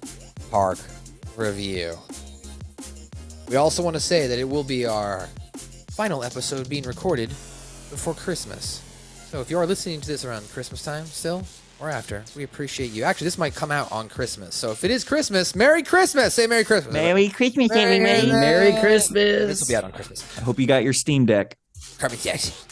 Park review. We also want to say that it will be our final episode being recorded before Christmas. So if you are listening to this around Christmas time still, or after, we appreciate you. Actually, this might come out on Christmas. So if it is Christmas, Merry Christmas! Say Merry Christmas. Merry Christmas, everybody. Merry Christmas. This will be out on Christmas. I hope you got your Steam Deck. Cartman, yes.